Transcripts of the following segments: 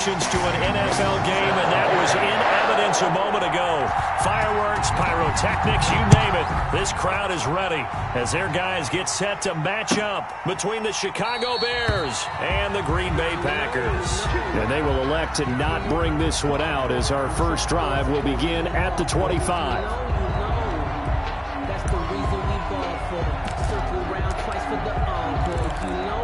To an NFL game, and that was in evidence a moment ago. Fireworks, pyrotechnics, you name it. This crowd is ready as their guys get set to match up between the Chicago Bears and the Green Bay Packers. And they will elect to not bring this one out as our first drive will begin at the 25. That's the reason we ball for them. Circle round twice for the encore. You know.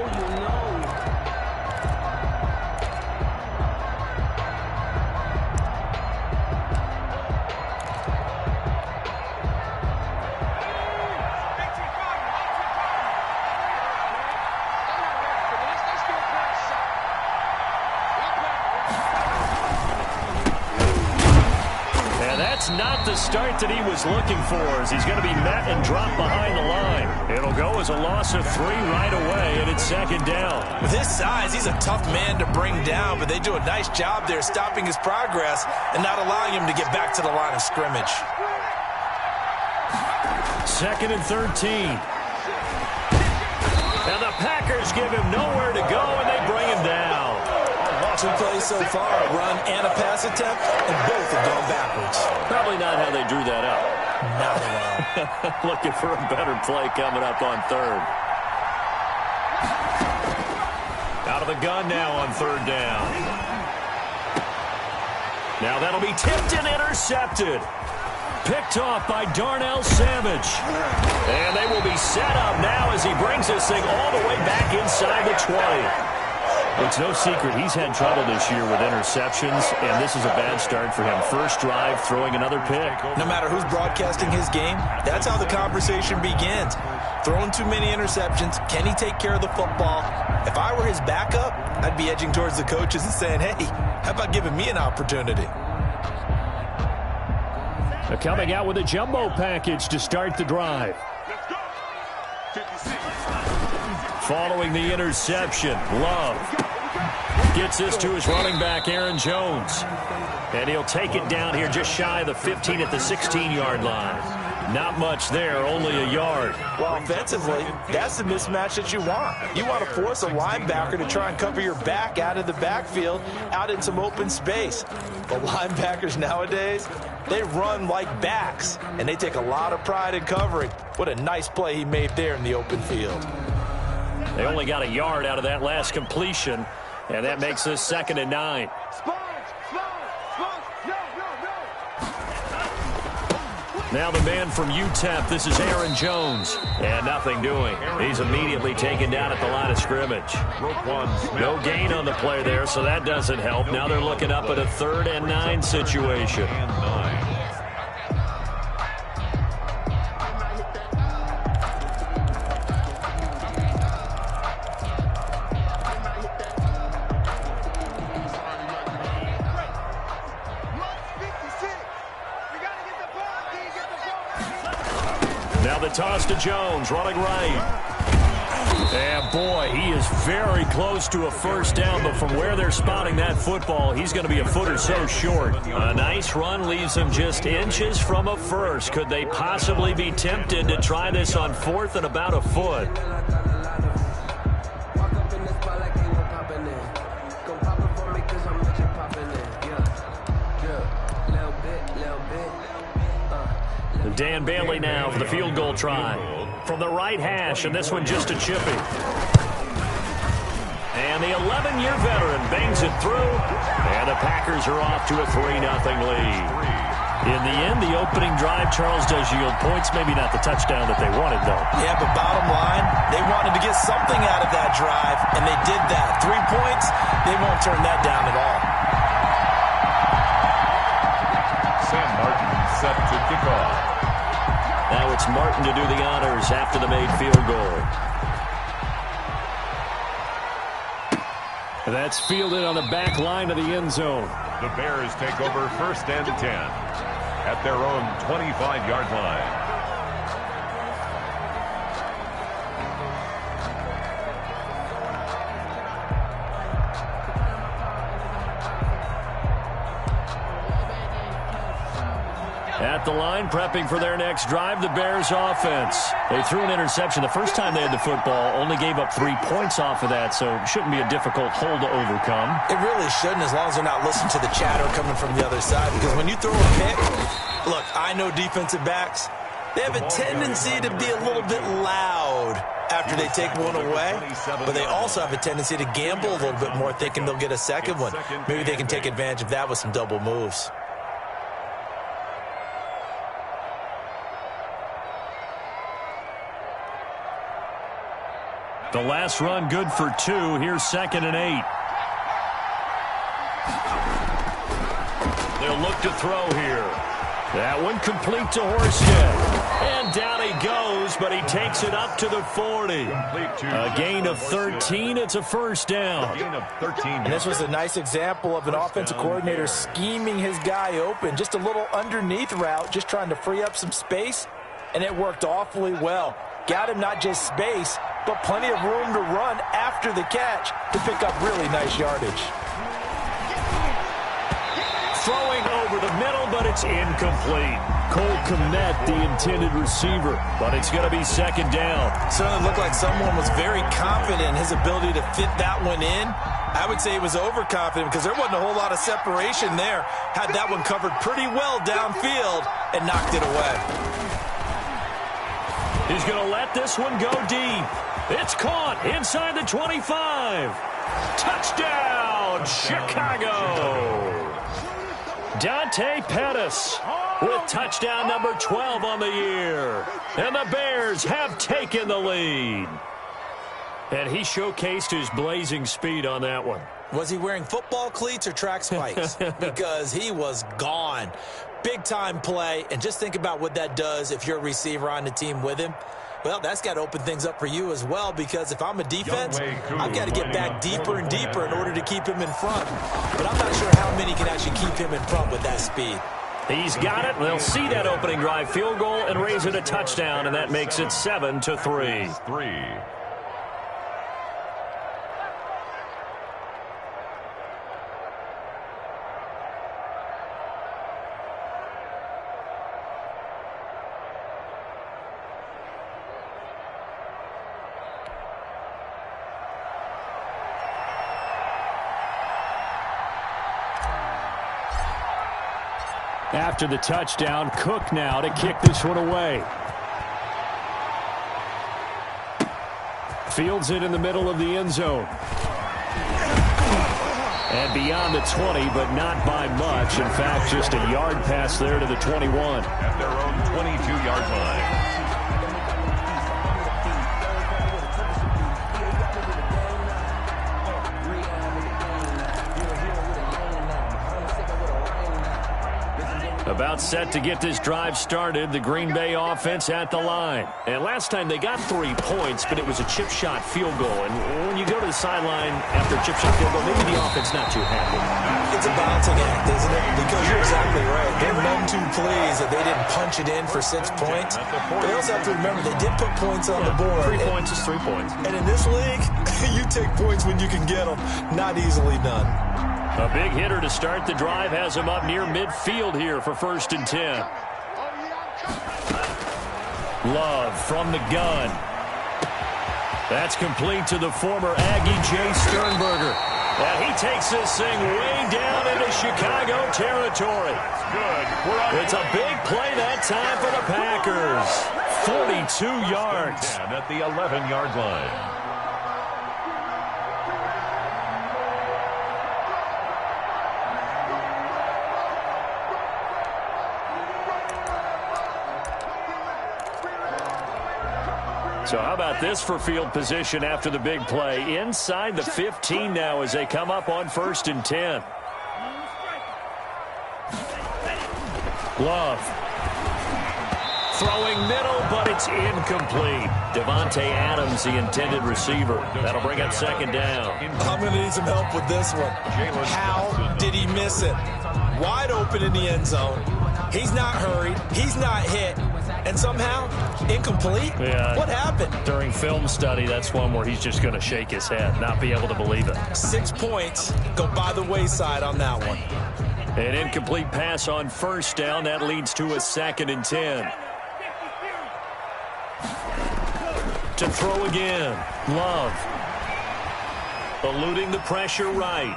Not the start that he was looking for as he's going to be met and dropped behind the line. It'll go as a loss of 3 right away, and it's second down. With his size, he's a tough man to bring down, but they do a nice job there stopping his progress and not allowing him to get back to the line of scrimmage. Second and 13. And the Packers give him nowhere to go, and they bring him down. 2 plays so far, a run and a pass attempt, and both have gone backwards. Probably not how they drew that up. Not at all. Looking for a better play coming up on third. Out of the gun now on third down. Now that'll be tipped and intercepted. Picked off by Darnell Savage. And they will be set up now as he brings this thing all the way back inside the 20. It's no secret he's had trouble this year with interceptions, and this is a bad start for him. First drive, throwing another pick. No matter who's broadcasting his game, that's how the conversation begins. Throwing too many interceptions, can he take care of the football? If I were his backup, I'd be edging towards the coaches and saying, hey, how about giving me an opportunity? They're coming out with a jumbo package to start the drive. Following the interception, Love gets this to his running back, Aaron Jones. And he'll take it down here just shy of the 15 at the 16-yard line. Not much there, only a yard. Well, offensively, that's the mismatch that you want. You want to force a linebacker to try and cover your back out of the backfield, out in some open space. But linebackers nowadays, they run like backs, and they take a lot of pride in covering. What a nice play he made there in the open field. They only got a yard out of that last completion, and that makes this 2nd and 9. Now the man from UTEP, this is Aaron Jones. And nothing doing. He's immediately taken down at the line of scrimmage. No gain on the play there, so that doesn't help. Now they're looking up at a 3rd and 9 situation. Now the toss to Jones, running right. And boy, he is very close to a first down, but from where they're spotting that football, he's going to be a foot or so short. A nice run leaves him just inches from a first. Could they possibly be tempted to try this on 4th and about a foot? Dan Bailey now for the field goal try. From the right hash, and this one just a chippy. And the 11-year veteran bangs it through, and the Packers are off to a 3-0 lead. In the end, the opening drive, Charles, does yield points. Maybe not the touchdown that they wanted, though. Yeah, but bottom line, they wanted to get something out of that drive, and they did that. 3 points, they won't turn that down at all. Sam Martin set to kick off. Now it's Martin to do the honors after the made field goal. That's fielded on the back line of the end zone. The Bears take over 1st and 10 at their own 25-yard line. At the line, prepping for their next drive, the Bears offense. They threw an interception the first time they had the football, only gave up 3 points off of that, so it shouldn't be a difficult hole to overcome. It really shouldn't, as long as they're not listening to the chatter coming from the other side, because when you throw a pick, look, I know defensive backs, they have a tendency to be a little bit loud after they take one away, but they also have a tendency to gamble a little bit more, thinking they'll get a second one. Maybe they can take advantage of that with some double moves. The last run good for 2. Here's 2nd and 8. They'll look to throw here. That one complete to Horsted. And down he goes, but he takes it up to the 40. A gain of 13. It's a first down. And this was a nice example of an offensive coordinator scheming his guy open. Just a little underneath route, just trying to free up some space, and it worked awfully well. Got him not just space, but plenty of room to run after the catch to pick up really nice yardage. Throwing over the middle, but it's incomplete. Cole Kmet, the intended receiver, but it's going to be 2nd down. Certainly looked like someone was very confident in his ability to fit that one in. I would say he was overconfident because there wasn't a whole lot of separation there. Had that one covered pretty well downfield and knocked it away. He's going to let this one go deep. It's caught inside the 25. Touchdown, Chicago. Dante Pettis with touchdown number 12 on the year. And the Bears have taken the lead. And he showcased his blazing speed on that one. Was he wearing football cleats or track spikes? Because he was gone. Big-time play, and just think about what that does if you're a receiver on the team with him. Well, that's got to open things up for you as well, because if I'm a defense, I've got to get back deeper and deeper in order to keep him in front. But I'm not sure how many can actually keep him in front with that speed. He's got it. They'll see that opening drive field goal and raise it a touchdown, and that makes it 7-3. After the touchdown, Cook now to kick this one away. Fields it in the middle of the end zone. And beyond the 20, but not by much. In fact, just a yard pass there to the 21. At their own 22-yard line. About set to get this drive started, the Green Bay offense at the line. And last time they got 3 points, but it was a chip shot field goal. And when you go to the sideline after a chip shot field goal, maybe the offense not too happy. It's a balancing act, isn't it? Because you're exactly right. They're none too pleased that they didn't punch it in for 6 points. But they also have to remember they did put points on the board. 3 points is 3 points. And in this league, you take points when you can get them. Not easily done. A big hitter to start the drive has him up near midfield here for 1st and 10. Love from the gun. That's complete to the former Aggie Jay Sternberger. And he takes this thing way down into Chicago territory. It's a big play that time for the Packers. 42 yards. At the 11-yard line. So how about this for field position after the big play? Inside the 15 now as they come up on 1st and 10. Love. Throwing middle, but it's incomplete. Devontae Adams, the intended receiver. That'll bring up 2nd down. I'm going to need some help with this one. How did he miss it? Wide open in the end zone. He's not hurried. He's not hit. And somehow, incomplete? Yeah. What happened? During film study, that's one where he's just going to shake his head, not be able to believe it. 6 points go by the wayside on that one. An incomplete pass on first down. That leads to a 2nd and 10. To throw again. Love. Eluding the pressure right.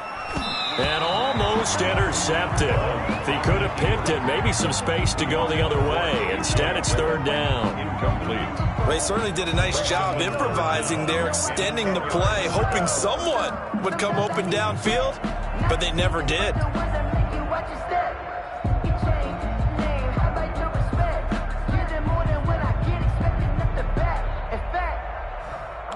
And almost intercepted. If he could have picked it, maybe some space to go the other way. Instead, it's 3rd down. Incomplete. Well, they certainly did a nice job improvising there, extending the play, hoping someone would come open downfield, but they never did.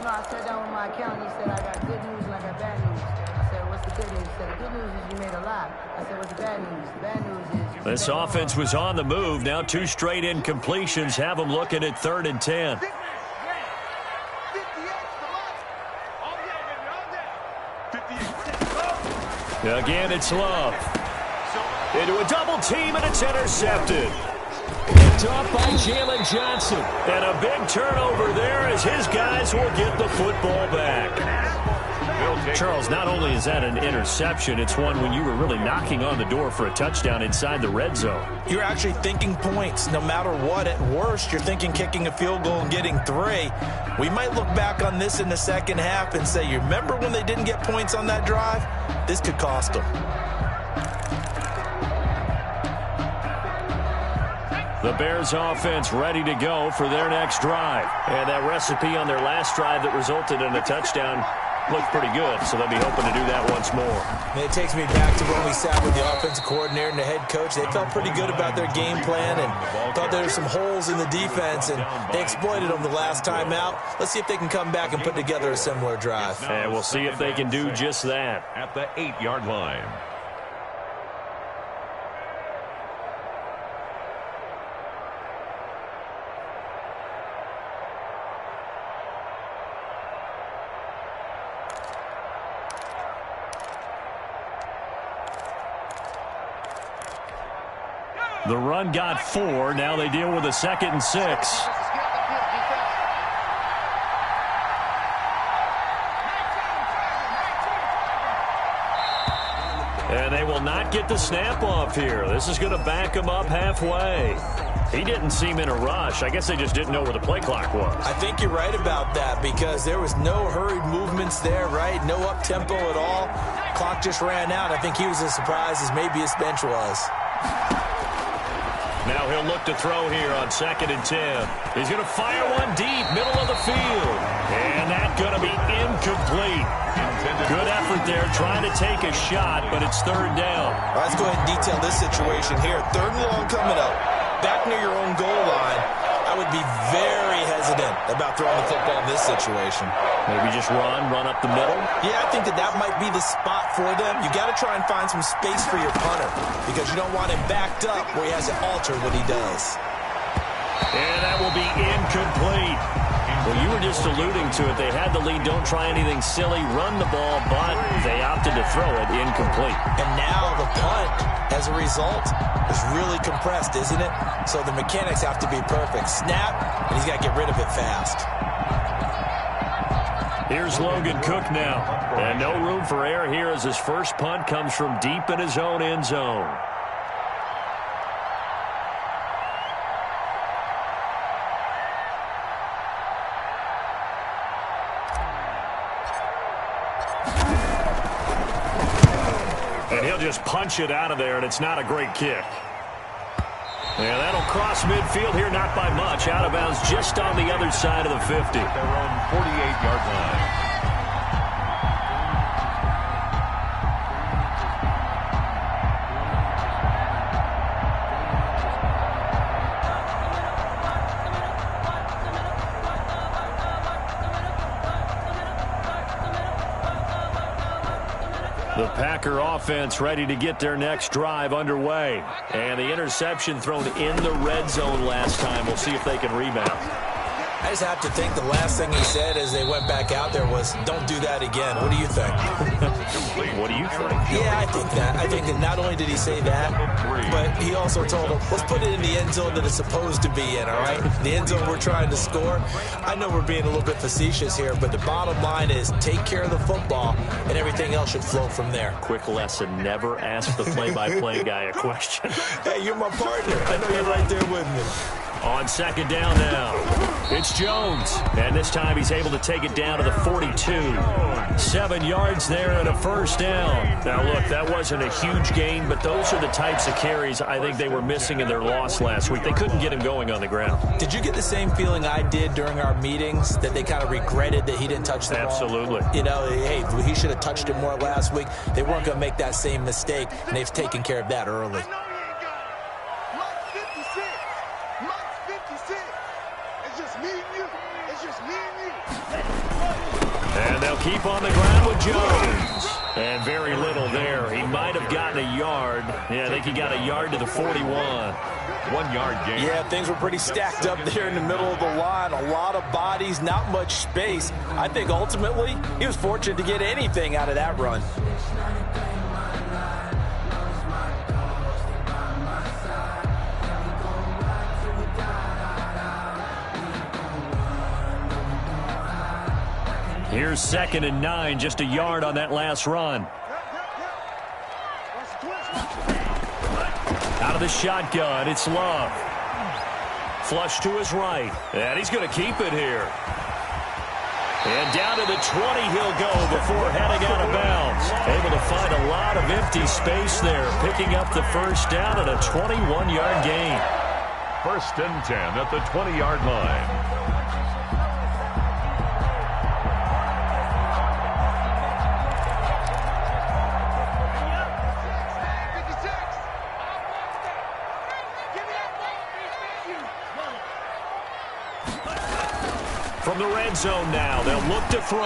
I sat down with my accountant. He said, I got good news and I got bad news. I said, what's the good news? He said, the good news is you made a lot. I said, what's the bad news? The bad news is... This offense was on the move. Now 2 straight incompletions have them looking at 3rd and 10. Again, it's Love. Into a double team, and it's intercepted. Picked off by Jalen Johnson. And a big turnover there as his guys will get the football back. Charles, not only is that an interception, it's one when you were really knocking on the door for a touchdown inside the red zone. You're actually thinking points. No matter what, at worst, you're thinking kicking a field goal and getting 3. We might look back on this in the second half and say, you remember when they didn't get points on that drive? This could cost them. The Bears offense ready to go for their next drive. And that recipe on their last drive that resulted in a touchdown looked pretty good, so they'll be hoping to do that once more. And it takes me back to when we sat with the offensive coordinator and the head coach. They felt pretty good about their game plan and thought there were some holes in the defense, and they exploited them the last time out. Let's see if they can come back and put together a similar drive. And we'll see if they can do just that. At the 8-yard line. The run got 4. Now they deal with a 2nd and 6. And they will not get the snap off here. This is going to back them up halfway. He didn't seem in a rush. I guess they just didn't know where the play clock was. I think you're right about that because there was no hurried movements there, right? No up-tempo at all. Clock just ran out. I think he was as surprised as maybe his bench was. Now he'll look to throw here on 2nd and 10. He's going to fire one deep, middle of the field. And that's going to be incomplete. Good effort there, trying to take a shot, but it's 3rd down. All right, let's go ahead and detail this situation here. 3rd and long coming up. Back near your own goal line. I would be very hesitant about throwing the football in this situation. Maybe just run up the middle? Yeah, I think that might be the spot for them. You got to try and find some space for your punter because you don't want him backed up where he has to alter what he does. And that will be incomplete. Well, you were just alluding to it. They had the lead. Don't try anything silly. Run the ball, but they opted to throw it incomplete. And now the punt, as a result, is really compressed, isn't it? So the mechanics have to be perfect. Snap, and he's got to get rid of it fast. Here's Logan Cook now. And no room for error here as his first punt comes from deep in his own end zone. And he'll just punch it out of there, and it's not a great kick. Yeah, that'll cross midfield here, not by much. Out of bounds just on the other side of the 50. Their own 48-yard line. The Packer offense ready to get their next drive underway. And the interception thrown in the red zone last time. We'll see if they can rebound. I just have to think the last thing he said as they went back out there was, don't do that again. What do you think? What do you think? Yeah, I think that. I think that not only did he say that, but he also told them, let's put it in the end zone that it's supposed to be in, all right? The end zone we're trying to score. I know we're being a little bit facetious here, but the bottom line is take care of the football, and everything else should flow from there. Quick lesson, never ask the play-by-play guy a question. Hey, you're my partner. I know you're right there with me. On second down now, it's Jones. And this time he's able to take it down to the 42. 7 yards there and a first down. Now, look, that wasn't a huge gain, but those are the types of carries I think they were missing in their loss last week. They couldn't get him going on the ground. Did you get the same feeling I did during our meetings, that they kind of regretted that he didn't touch the ball? Absolutely. You know, hey, he should have touched it more last week. They weren't going to make that same mistake, and they've taken care of that early. And they'll keep on the ground with Jones. And very little there. He might have gotten a yard. Yeah, I think he got a yard to the 41. 1 yard gain. Yeah, things were pretty stacked up there in the middle of the line. A lot of bodies, not much space. I think ultimately he was fortunate to get anything out of that run. Here's 2nd and 9, just a yard on that last run. Out of the shotgun, it's Love. Flush to his right, and he's going to keep it here. And down to the 20 he'll go before heading out of bounds. Able to find a lot of empty space there, picking up the first down and a 21-yard gain. 1st and 10 at the 20-yard line. From the red zone now, they'll look to throw.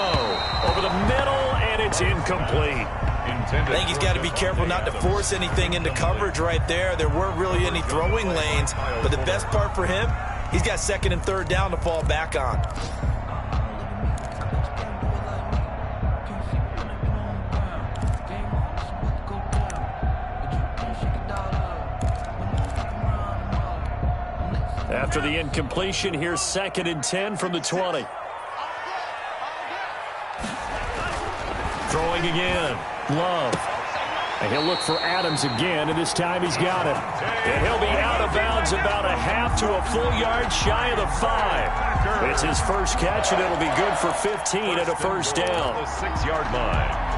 Over the middle, and it's incomplete. I think he's got to be careful not to force anything into coverage right there. There weren't really any throwing lanes, but the best part for him, he's got 2nd and 3rd down to fall back on. After the incompletion, here's 2nd and 10 from the 20. Throwing again. Love. And he'll look for Adams again, and this time he's got him. And he'll be out of bounds about a half to a full yard shy of the 5. It's his first catch, and it'll be good for 15 at a first down. The 6-yard line.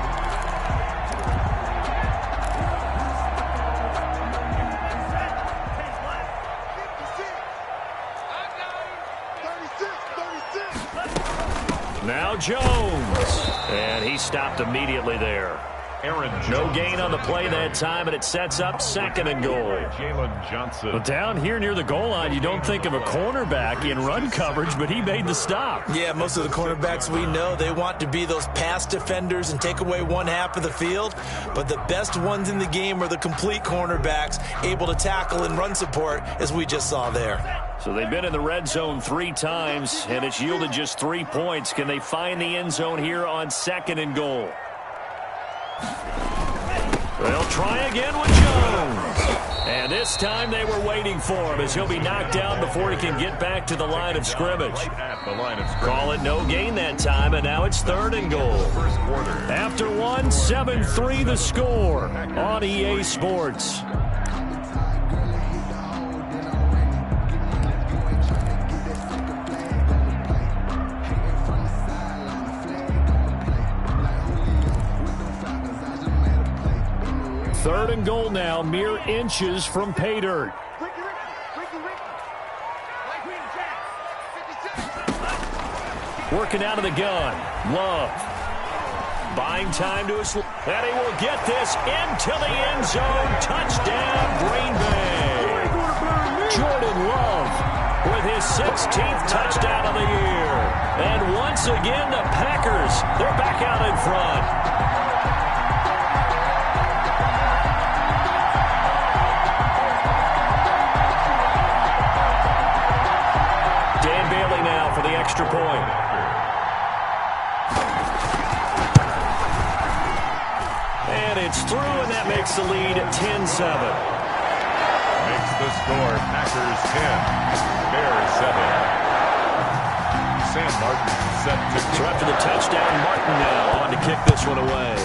Now Jones. And he stopped immediately there. No gain on the play that time, and it sets up 2nd and goal. Jalen Johnson. Well, down here near the goal line, you don't think of a cornerback in run coverage, but he made the stop. Yeah, most of the cornerbacks we know, they want to be those pass defenders and take away one half of the field. But the best ones in the game are the complete cornerbacks, able to tackle and run support, as we just saw there. So they've been in the red zone 3 times, and it's yielded just 3 points. Can they find the end zone here on 2nd and goal? They'll try again with Jones. And this time they were waiting for him, as he'll be knocked down before he can get back to the line of scrimmage. Call it no gain that time, and now it's 3rd and goal. After 1, 7-3 the score on EA Sports. Third and goal now, mere inches from pay dirt. Working out of the gun. Love. Buying time to his... And he will get this into the end zone. Touchdown, Green Bay. Jordan Love with his 16th touchdown of the year. And once again, the Packers, they're back out in front. takes the lead at 10-7. Makes the score Packers 10, Bears 7. Sam Martin set to So after the touchdown, Martin now on to kick this one away.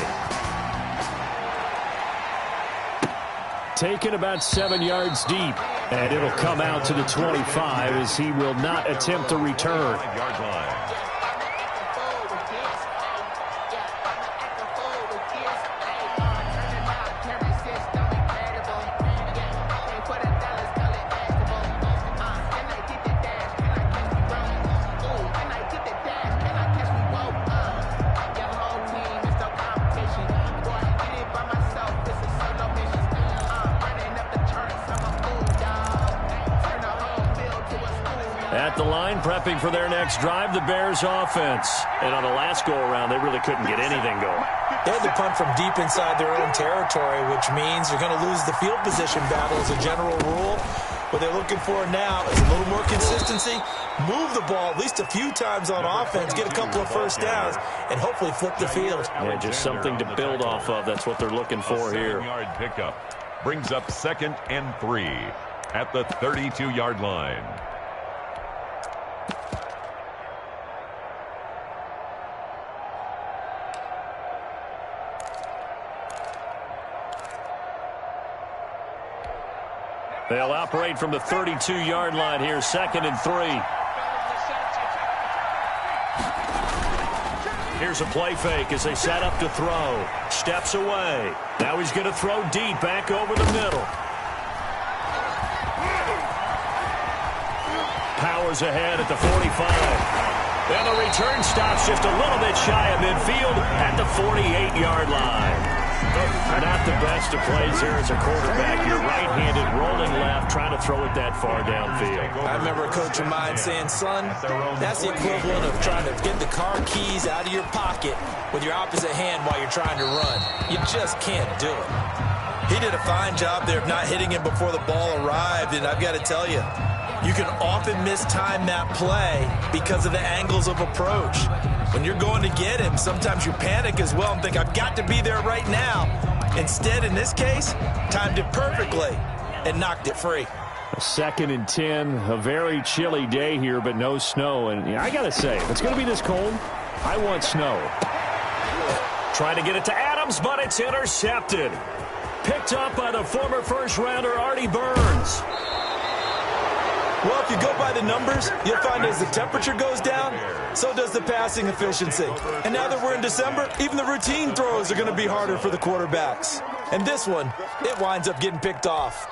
Taken about 7 yards deep, and it'll come out to the 25 as he will not attempt to return. 5-yard line. At the line, prepping for their next drive, the Bears offense. And on the last go-around, they really couldn't get anything going. They had to punt from deep inside their own territory, which means you're going to lose the field position battle as a general rule. What they're looking for now is a little more consistency, move the ball at least a few times on offense, get a couple of first downs, and hopefully flip the field. Yeah, just something to build off of. That's what they're looking for here. 7-yard pickup brings up 2nd and 3 at the 32-yard line. They'll operate from the 32-yard line here, 2nd and 3. Here's a play fake as they set up to throw. Steps away. Now he's going to throw deep back over the middle. Powers ahead at the 45. And the return stops just a little bit shy of midfield at the 48-yard line. Not the best of plays here as a quarterback. You're right-handed, rolling left, trying to throw it that far downfield. I remember a coach of mine saying, son, that's the equivalent of trying to get the car keys out of your pocket with your opposite hand while you're trying to run. You just can't do it. He did a fine job there of not hitting him before the ball arrived, and I've got to tell you, you can often mistime that play because of the angles of approach. When you're going to get him, sometimes you panic as well and think, I've got to be there right now. Instead, in this case, timed it perfectly and knocked it free. 2nd and 10, a very chilly day here, but no snow. And yeah, I got to say, if it's going to be this cold, I want snow. Trying to get it to Adams, but it's intercepted. Picked up by the former first-rounder Artie Burns. Well, if you go by the numbers, you'll find as the temperature goes down, so does the passing efficiency. And now that we're in December, even the routine throws are going to be harder for the quarterbacks. And this one, it winds up getting picked off.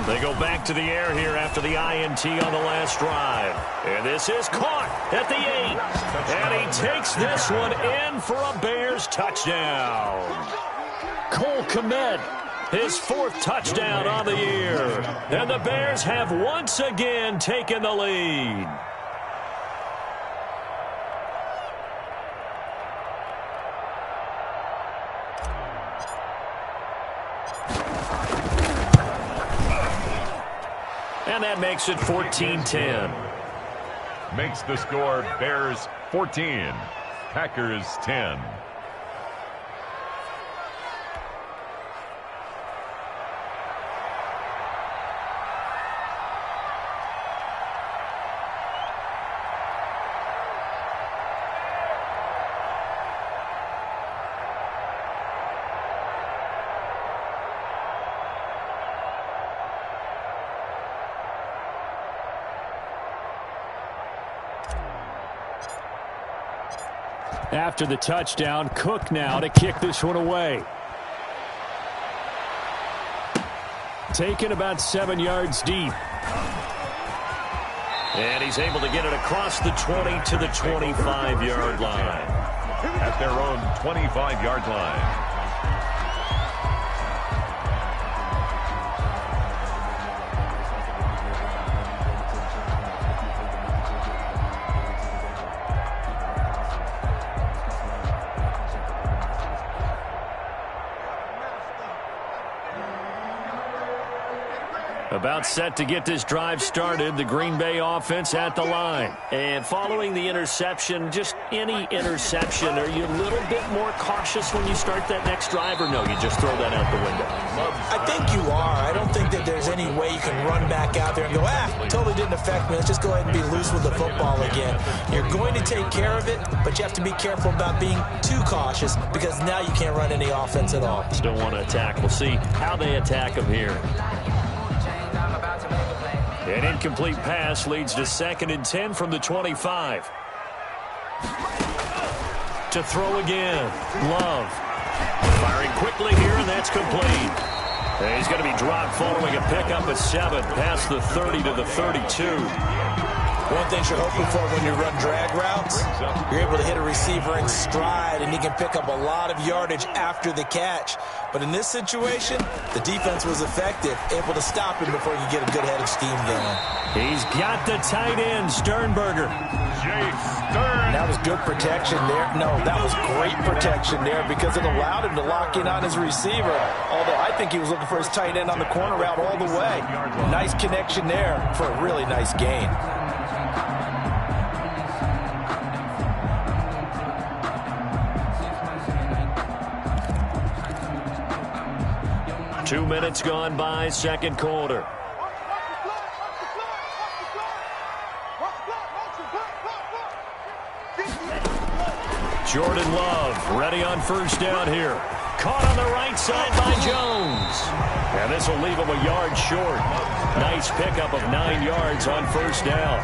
They go back to the air here after the INT on the last drive. And this is caught at the 8. And he takes this one in for a Bears touchdown. Cole Kmet, his 4th touchdown on the year. And the Bears have once again taken the lead. And that makes it 14-10. Makes the score Bears 14, Packers 10. After the touchdown, Cook now to kick this one away. Taken about 7 yards deep. And he's able to get it across the 20 to the 25-yard line. At their own 25-yard line. About set to get this drive started, the Green Bay offense at the line. And following the interception, just any interception, are you a little bit more cautious when you start that next drive, or no, you just throw that out the window? I think you are. I don't think that there's any way you can run back out there and go, totally didn't affect me. Let's just go ahead and be loose with the football again. You're going to take care of it, but you have to be careful about being too cautious because now you can't run any offense at all. Still want to attack. We'll see how they attack them here. An incomplete pass leads to 2nd and 10 from the 25. To throw again. Love. Firing quickly here, and that's complete. And he's going to be dropped following a pickup of 7 past the 30 to the 32. One thing you're hoping for when you run drag routes, you're able to hit a receiver in stride, and he can pick up a lot of yardage after the catch. But in this situation, the defense was effective, able to stop him before you get a good head of steam going. He's got the tight end, Sternberger. That was good protection there. No, that was great protection there because it allowed him to lock in on his receiver. Although I think he was looking for his tight end on the corner route all the way. Nice connection there for a really nice gain. 2 minutes gone by, second quarter. Jordan Love ready on first down here. Caught on the right side by Jones. And this will leave him a yard short. Nice pickup of 9 yards on first down.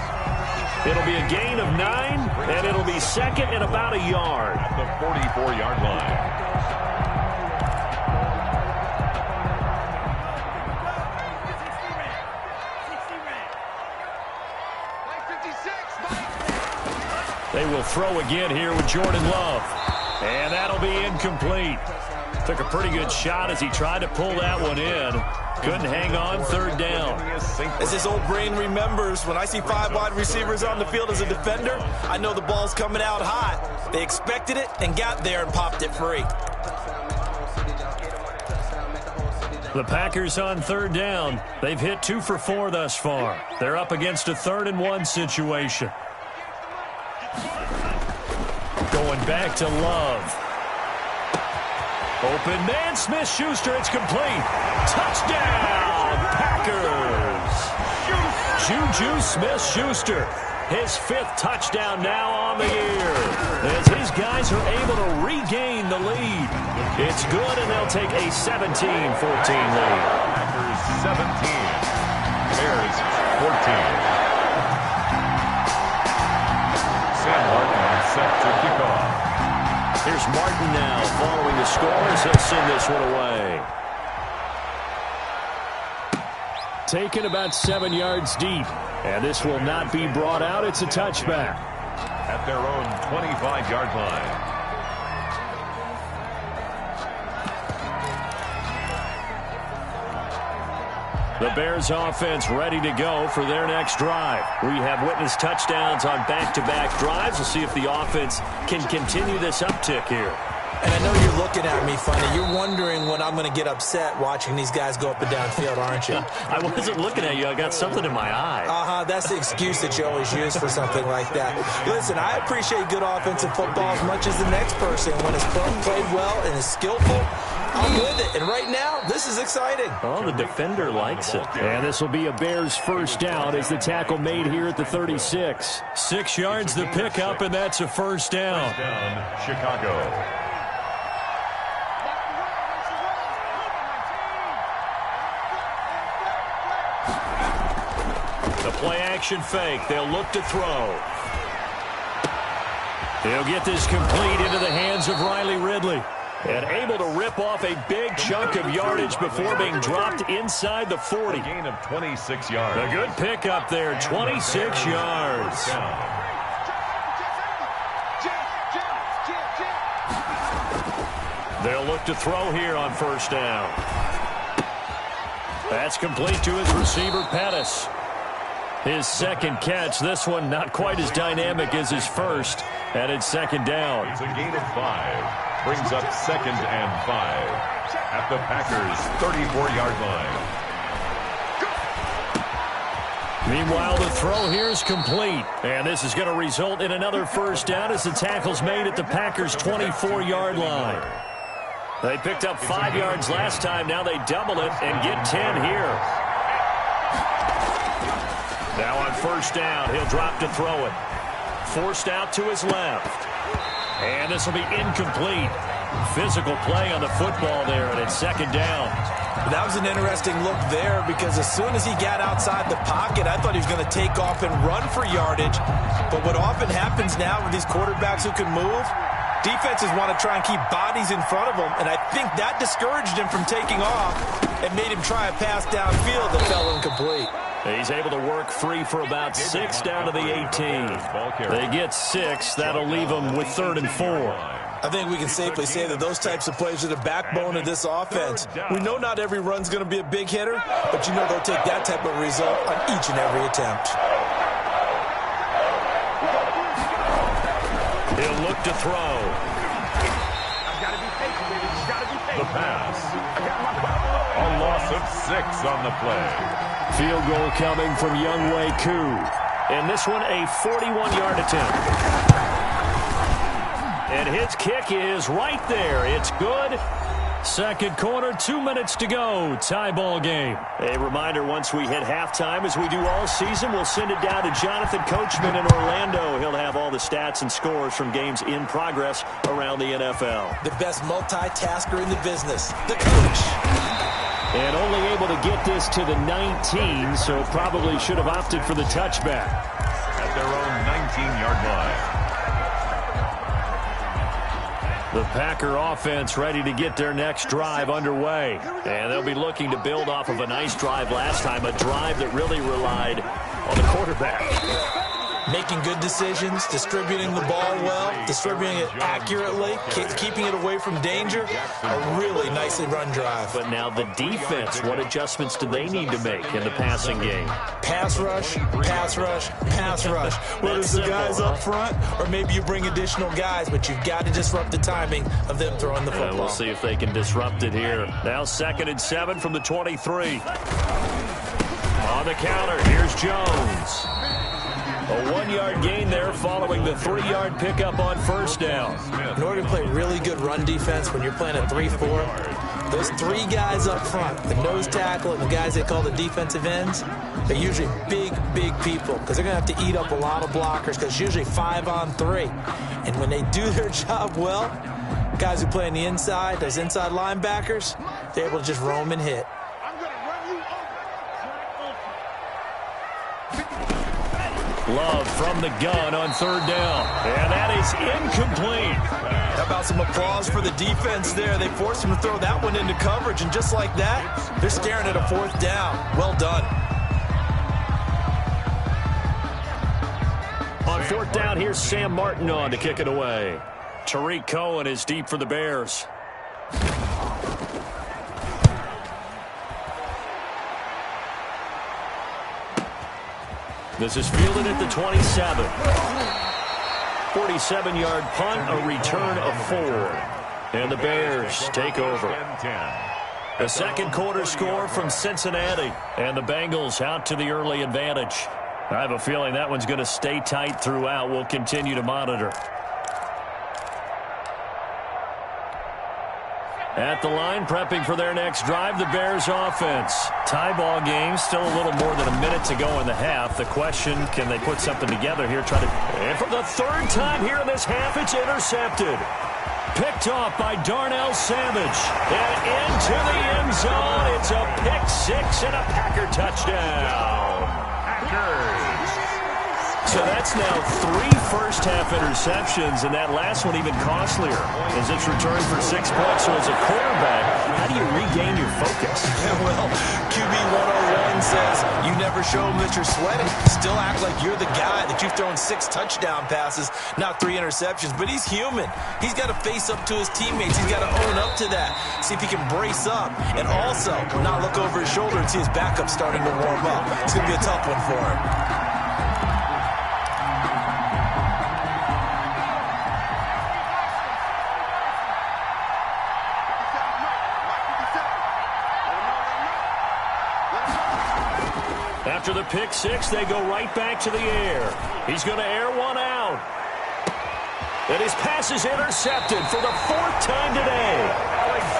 It'll be a gain of 9, and it'll be 2nd and about a yard. At the 44-yard line. They will throw again here with Jordan Love. And that'll be incomplete. Took a pretty good shot as he tried to pull that one in. Couldn't hang on, third down. As his old brain remembers, when I see 5 wide receivers on the field as a defender, I know the ball's coming out hot. They expected it and got there and popped it free. The Packers on third down. They've hit 2 for 4 thus far. They're up against a 3rd and 1 situation. Going back to Love. Open man, Smith-Schuster, it's complete. Touchdown, Packers. Juju Smith-Schuster, his 5th touchdown now on the year. As his guys are able to regain the lead. It's good, and they'll take a 17-14 lead. Packers 17, Bears 14. Sam Martin set to kick off. Here's Martin now following the score as he'll send this one away. Taken about 7 yards deep. And this will not be brought out. It's a touchback. At their own 25-yard line. The Bears offense ready to go for their next drive. We have witnessed touchdowns on back-to-back drives. We'll see if the offense can continue this uptick here. And I know you're looking at me funny. You're wondering when I'm going to get upset watching these guys go up and down field, aren't you? I wasn't looking at you. I got something in my eye. That's the excuse that you always use for something like that. Listen, I appreciate good offensive football as much as the next person. When it's played well and is skillful, I'm with it. And right now, this is exciting. Oh, the defender likes it. And this will be a Bears first down as the tackle made here at the 36. 6 yards the pickup, and that's a first down. First down, Chicago. The play-action fake. They'll look to throw. He'll get this complete into the hands of Riley Ridley. And able to rip off a big chunk of yardage before being dropped inside the 40. A gain of 26 yards. A good pickup there, 26 yards. They'll look to throw here on first down. That's complete to his receiver, Pettis. His second catch, this one not quite as dynamic as his first, and it's second down. It's a gain of 5. Brings up 2nd and 5 at the Packers' 34-yard line. Meanwhile, the throw here is complete. And this is going to result in another first down as the tackle's made at the Packers' 24-yard line. They picked up 5 yards last time. Now they double it and get 10 here. Now on first down, he'll drop to throw it. Forced out to his left. And this will be incomplete. Physical play on the football there, and it's second down. That was an interesting look there because as soon as he got outside the pocket, I thought he was going to take off and run for yardage. But what often happens now with these quarterbacks who can move, defenses want to try and keep bodies in front of them, and I think that discouraged him from taking off and made him try a pass downfield that fell incomplete. He's able to work free for about 6 down to the 18. They get 6. That'll leave them with 3rd and 4. I think we can safely say that those types of plays are the backbone of this offense. We know not every run's going to be a big hitter, but you know they'll take that type of result on each and every attempt. He'll look to throw. The pass. A loss of 6 on the play. Field goal coming from Younghoe Koo. And this one a 41-yard attempt. And his kick is right there. It's good. Second quarter, 2 minutes to go. Tie ball game. A reminder, once we hit halftime, as we do all season, we'll send it down to Jonathan Coachman in Orlando. He'll have all the stats and scores from games in progress around the NFL. The best multitasker in the business, the coach. And only able to get this to the 19, so probably should have opted for the touchback. At their own 19-yard line. The Packer offense ready to get their next drive underway. And they'll be looking to build off of a nice drive last time, a drive that really relied on the quarterback. Making good decisions, distributing the ball well, distributing it accurately, keeping it away from danger. A really nicely run drive. But now the defense, what adjustments do they need to make in the passing game? Pass rush, pass rush, pass rush. Whether it's the guys up front or maybe you bring additional guys, but you've got to disrupt the timing of them throwing the football. We'll see if they can disrupt it here. Now 2nd and 7 from the 23. On the counter, here's Jones. A 1-yard gain there following the 3-yard pickup on first down. In order to play really good run defense when you're playing a 3-4, those 3 guys up front, the nose tackle and the guys they call the defensive ends, they're usually big, big people because they're going to have to eat up a lot of blockers because it's usually 5 on 3. And when they do their job well, guys who play on the inside, those inside linebackers, they're able to just roam and hit. Love from the gun on 3rd down. And that is incomplete. How about some applause for the defense there? They forced him to throw that one into coverage, and just like that, they're staring at a 4th down. Well done. On 4th down, here's Sam Martin on to kick it away. Tariq Cohen is deep for the Bears. This is fielded at the 27. 47-yard punt, a return of 4. And the Bears take over. A second quarter score from Cincinnati. And the Bengals out to the early advantage. I have a feeling that one's going to stay tight throughout. We'll continue to monitor. At the line, prepping for their next drive, the Bears offense. Tie ball game, still a little more than a minute to go in the half. The question, can they put something together here? And for the 3rd time here in this half, it's intercepted. Picked off by Darnell Savage. And into the end zone. It's a pick 6 and a Packer touchdown. Packers. So that's now 3 first-half interceptions, and that last one even costlier as it's returned for 6 points. So as a quarterback, how do you regain your focus? Well, QB 101 says you never show them that you're sweating. Still act like you're the guy that you've thrown 6 touchdown passes, not 3 interceptions. But he's human. He's got to face up to his teammates. He's got to own up to that. See if he can brace up and also not look over his shoulder and see his backup starting to warm up. It's going to be a tough one for him. After the pick six, they go right back to the air. He's going to air one out. And his pass is intercepted for the fourth time today.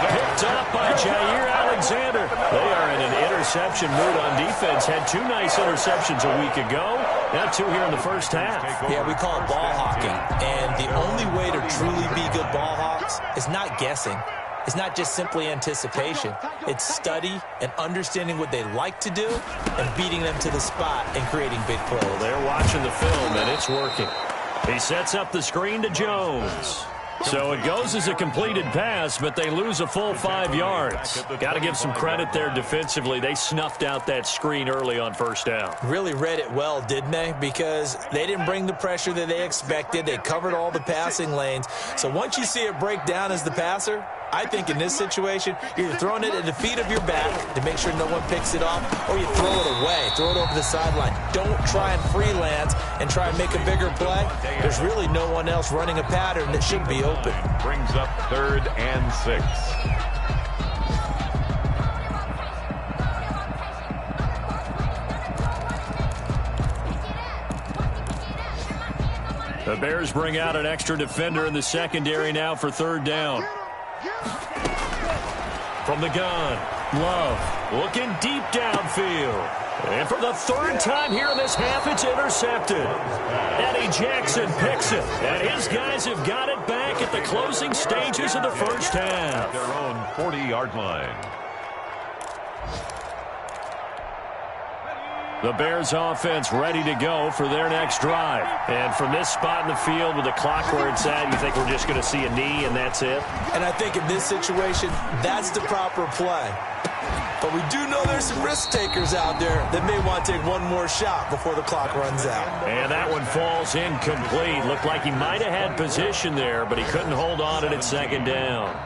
Picked up by Jair Alexander. They are in an interception mood on defense. Had two nice interceptions a week ago. Now two here in the first half. Yeah, we call it ball hawking. And the only way to truly be good ball hawks is not guessing. It's not just simply anticipation. It's study and understanding what they like to do and beating them to the spot and creating big plays. Well, they're watching the film, and it's working. He sets up the screen to Jones. So it goes as a completed pass, but they lose a full 5 yards. Got to give some credit there defensively. They snuffed out that screen early on first down. Really read it well, didn't they? Because they didn't bring the pressure that they expected. They covered all the passing lanes. So once you see it break down as the passer, I think in this situation, you're throwing it at the feet of your back to make sure no one picks it off, or you throw it away, throw it over the sideline. Don't try and freelance and try and make a bigger play. There's really no one else running a pattern that should be open. Brings up 3rd and 6. The Bears bring out an extra defender in the secondary now for 3rd down. From the gun, Love looking deep downfield. And for the 3rd time here in this half, it's intercepted. Eddie Jackson picks it. And his guys have got it back at the closing stages of the first half. Their own 40-yard line. The Bears offense ready to go for their next drive. And from this spot in the field with the clock where it's at, you think we're just going to see a knee and that's it? And I think in this situation, that's the proper play. But we do know there's some risk takers out there that may want to take one more shot before the clock runs out. And that one falls incomplete. Looked like he might have had position there, but he couldn't hold on at 2nd down.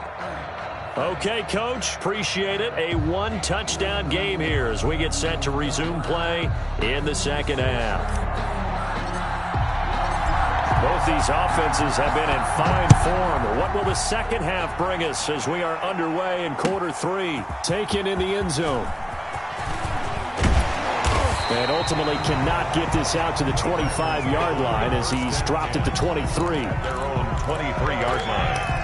Okay, Coach, appreciate it. A 1-touchdown game here as we get set to resume play in the 2nd half. Both these offenses have been in fine form. What will the 2nd half bring us as we are underway in quarter 3? Taken in the end zone. And ultimately cannot get this out to the 25-yard line as he's dropped at the 23. Their own 23-yard line.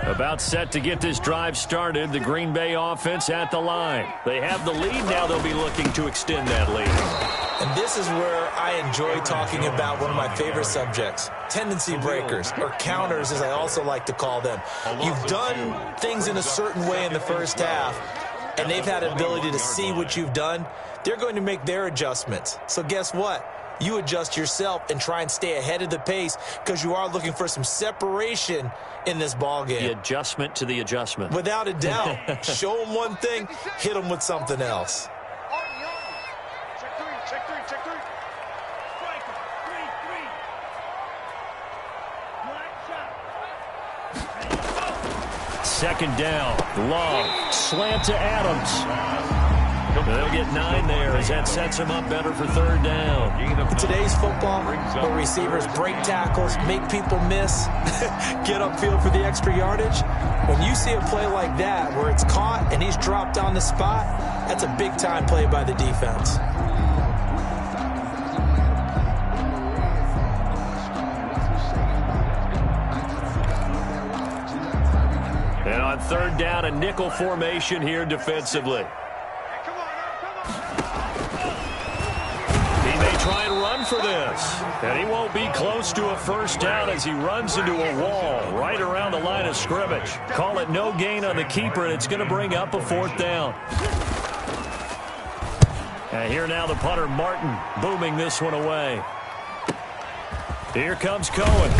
About set to get this drive started. The Green Bay offense at the line. They have the lead. Now they'll be looking to extend that lead. And this is where I enjoy talking about one of my favorite subjects, tendency breakers, or counters as I also like to call them. You've done things in a certain way in the first half, and they've had an ability to see what you've done. They're going to make their adjustments. So guess what? You adjust yourself and try and stay ahead of the pace because you are looking for some separation in this ball game. The adjustment to the adjustment. Without a doubt. Show them one thing, hit them with something else. Check three. Second down. Long. Slant to Adams. They'll get 9 there as that sets him up better for 3rd down. In today's football, where receivers break tackles, make people miss, get upfield for the extra yardage, when you see a play like that where it's caught and he's dropped on the spot, that's a big-time play by the defense. And on 3rd down, a nickel formation here defensively. Try and run for this. And he won't be close to a first down as he runs into a wall right around the line of scrimmage. Call it no gain on the keeper, and it's going to bring up a 4th down. And here now the punter, Martin, booming this one away. Here comes Cohen.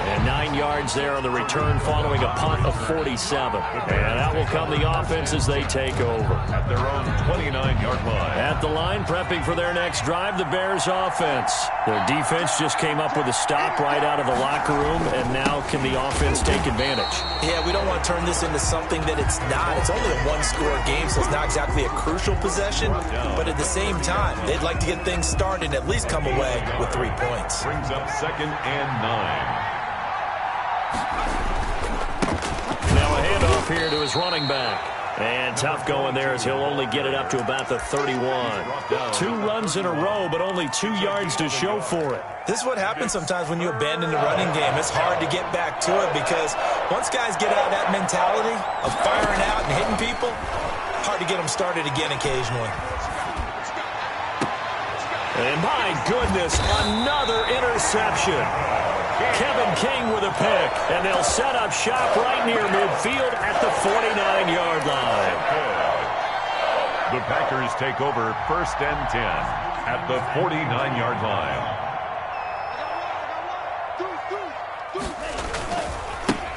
And 9 9 yards there on the return following a punt of 47. And out will come the offense as they take over. At their own 29-yard line. At the line, prepping for their next drive, the Bears offense. Their defense just came up with a stop right out of the locker room, and now can the offense take advantage? Yeah, we don't want to turn this into something that it's not. It's only a one-score game, so it's not exactly a crucial possession. But at the same time, they'd like to get things started and at least come away with 3 points. Brings up 2nd and 9. Now a handoff here to his running back. And tough going there as he'll only get it up to about the 31. 2 runs in a row, but only 2 yards to show for it. This is what happens sometimes when you abandon the running game. It's hard to get back to it because once guys get out of that mentality of firing out and hitting people, hard to get them started again occasionally. And my goodness, another interception. Kevin King with a pick, and they'll set up shop right near midfield at the 49-yard line. The Packers take over 1st and 10 at the 49-yard line.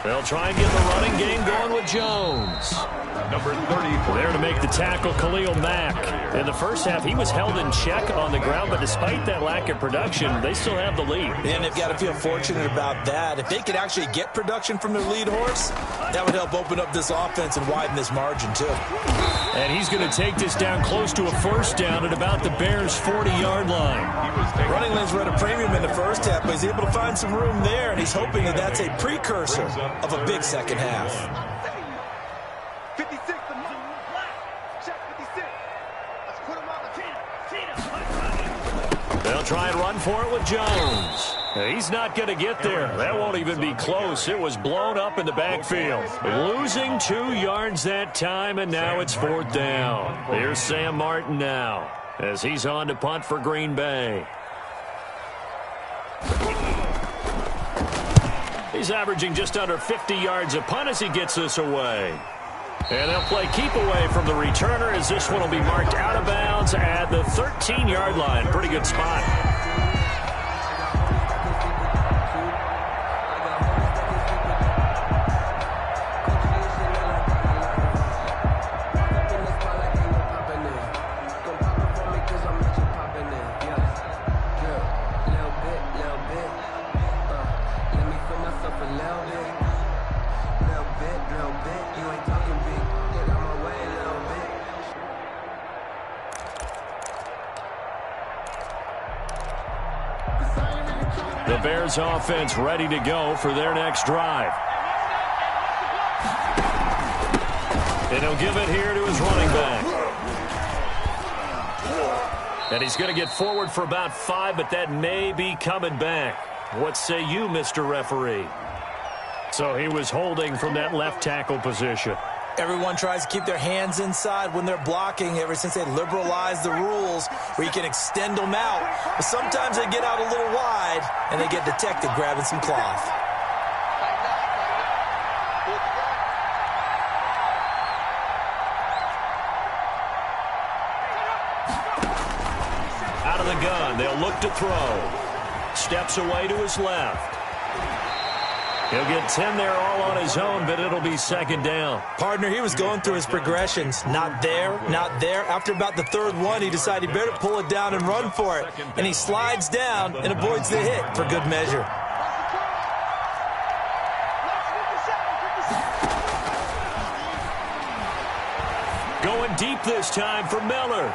They'll try and get the running game going with Jones. Number 34. There to make the tackle, Khalil Mack. In the first half, he was held in check on the ground, but despite that lack of production, they still have the lead. And they've got to feel fortunate about that. If they could actually get production from their lead horse, that would help open up this offense and widen this margin, too. And he's going to take this down close to a first down at about the Bears' 40-yard line. Running lanes were at a premium in the first half, but he's able to find some room there, and he's hoping that that's a precursor of a big second half. 56, check 56. Let's put him on the 10. They'll try and run for it with Jones. He's not going to get there. That won't even be close. It was blown up in the backfield. Losing 2 yards that time, and now it's 4th down. Here's Sam Martin now as he's on to punt for Green Bay. He's averaging just under 50 yards a punt as he gets this away. And they'll play keep away from the returner as this one will be marked out of bounds at the 13-yard line. Pretty good spot. The Bears offense ready to go for their next drive. And he'll give it here to his running back. And he's going to get forward for about 5, but that may be coming back. What say you, Mr. Referee? So he was holding from that left tackle position. Everyone tries to keep their hands inside when they're blocking ever since they liberalized the rules where you can extend them out. But sometimes they get out a little wide and they get detected grabbing some cloth. Out of the gun, they'll look to throw. Steps away to his left. He'll get 10 there all on his own, but it'll be 2nd down. Partner, he was going through his progressions. Not there, not there. After about the 3rd one, he decided he better pull it down and run for it. And he slides down and avoids the hit for good measure. Going deep this time for Miller.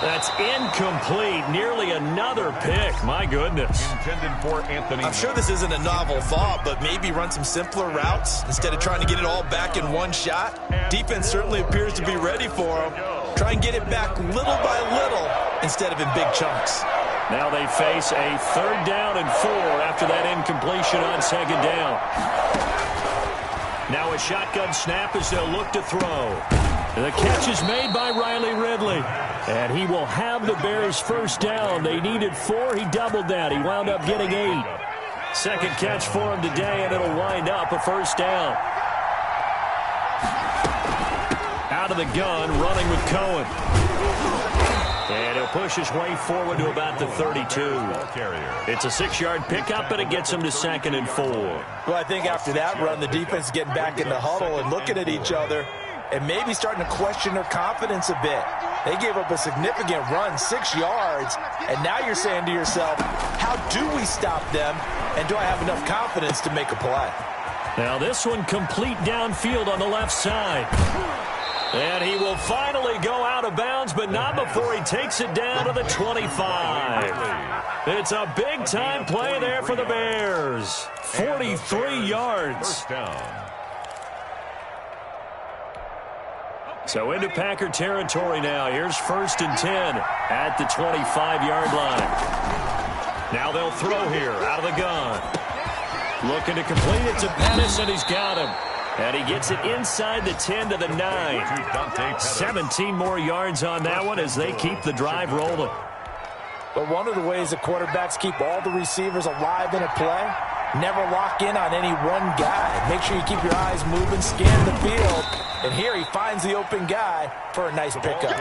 That's incomplete. Nearly another pick. My goodness. Intended for Anthony. I'm sure this isn't a novel thought, but maybe run some simpler routes instead of trying to get it all back in one shot. Defense certainly appears to be ready for him. Try and get it back little by little instead of in big chunks. Now they face a 3rd down and 4 after that incompletion on 2nd down. Now a shotgun snap as they'll look to throw. The catch is made by Riley Ridley. And he will have the Bears' 1st down. They needed 4. He doubled that. He wound up getting 8. Second catch for him today, and it'll wind up a 1st down. Out of the gun, running with Cohen. And he'll push his way forward to about the 32. It's a 6-yard pickup, and it gets him to 2nd and 4. Well, I think after that run, the defense is getting back in the huddle and looking at each other and maybe starting to question their confidence a bit. They gave up a significant run, 6 yards, and now you're saying to yourself, how do we stop them, and do I have enough confidence to make a play? Now this one complete downfield on the left side. And he will finally go out of bounds, but not before he takes it down to the 25. It's a big-time play there for the Bears. 43 yards. So into Packer territory now. Here's 1st and 10 at the 25-yard line. Now they'll throw here out of the gun. Looking to complete it to Pettis, and he's got him. And he gets it inside the 10 to the 9. 17 more yards on that one as they keep the drive rolling. But one of the ways the quarterbacks keep all the receivers alive in a play, never lock in on any one guy. Make sure you keep your eyes moving, scan the field. And here he finds the open guy for a nice pickup.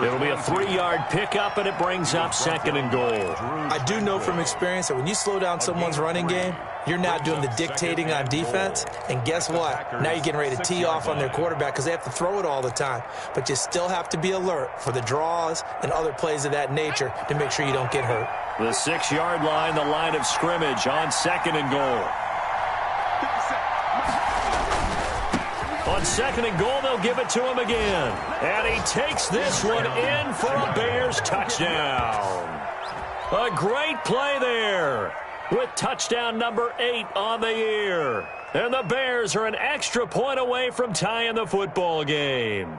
It'll be a 3-yard pickup, and it brings up 2nd and goal. I do know from experience that when you slow down someone's running game, you're not doing the dictating on defense. And guess what? Now you're getting ready to tee off on their quarterback because they have to throw it all the time. But you still have to be alert for the draws and other plays of that nature to make sure you don't get hurt. The 6-yard line, the line of scrimmage on 2nd and goal. On 2nd and goal, they'll give it to him again. And he takes this one in for a Bears touchdown. A great play there with touchdown number 8 on the year. And the Bears are an extra point away from tying the football game.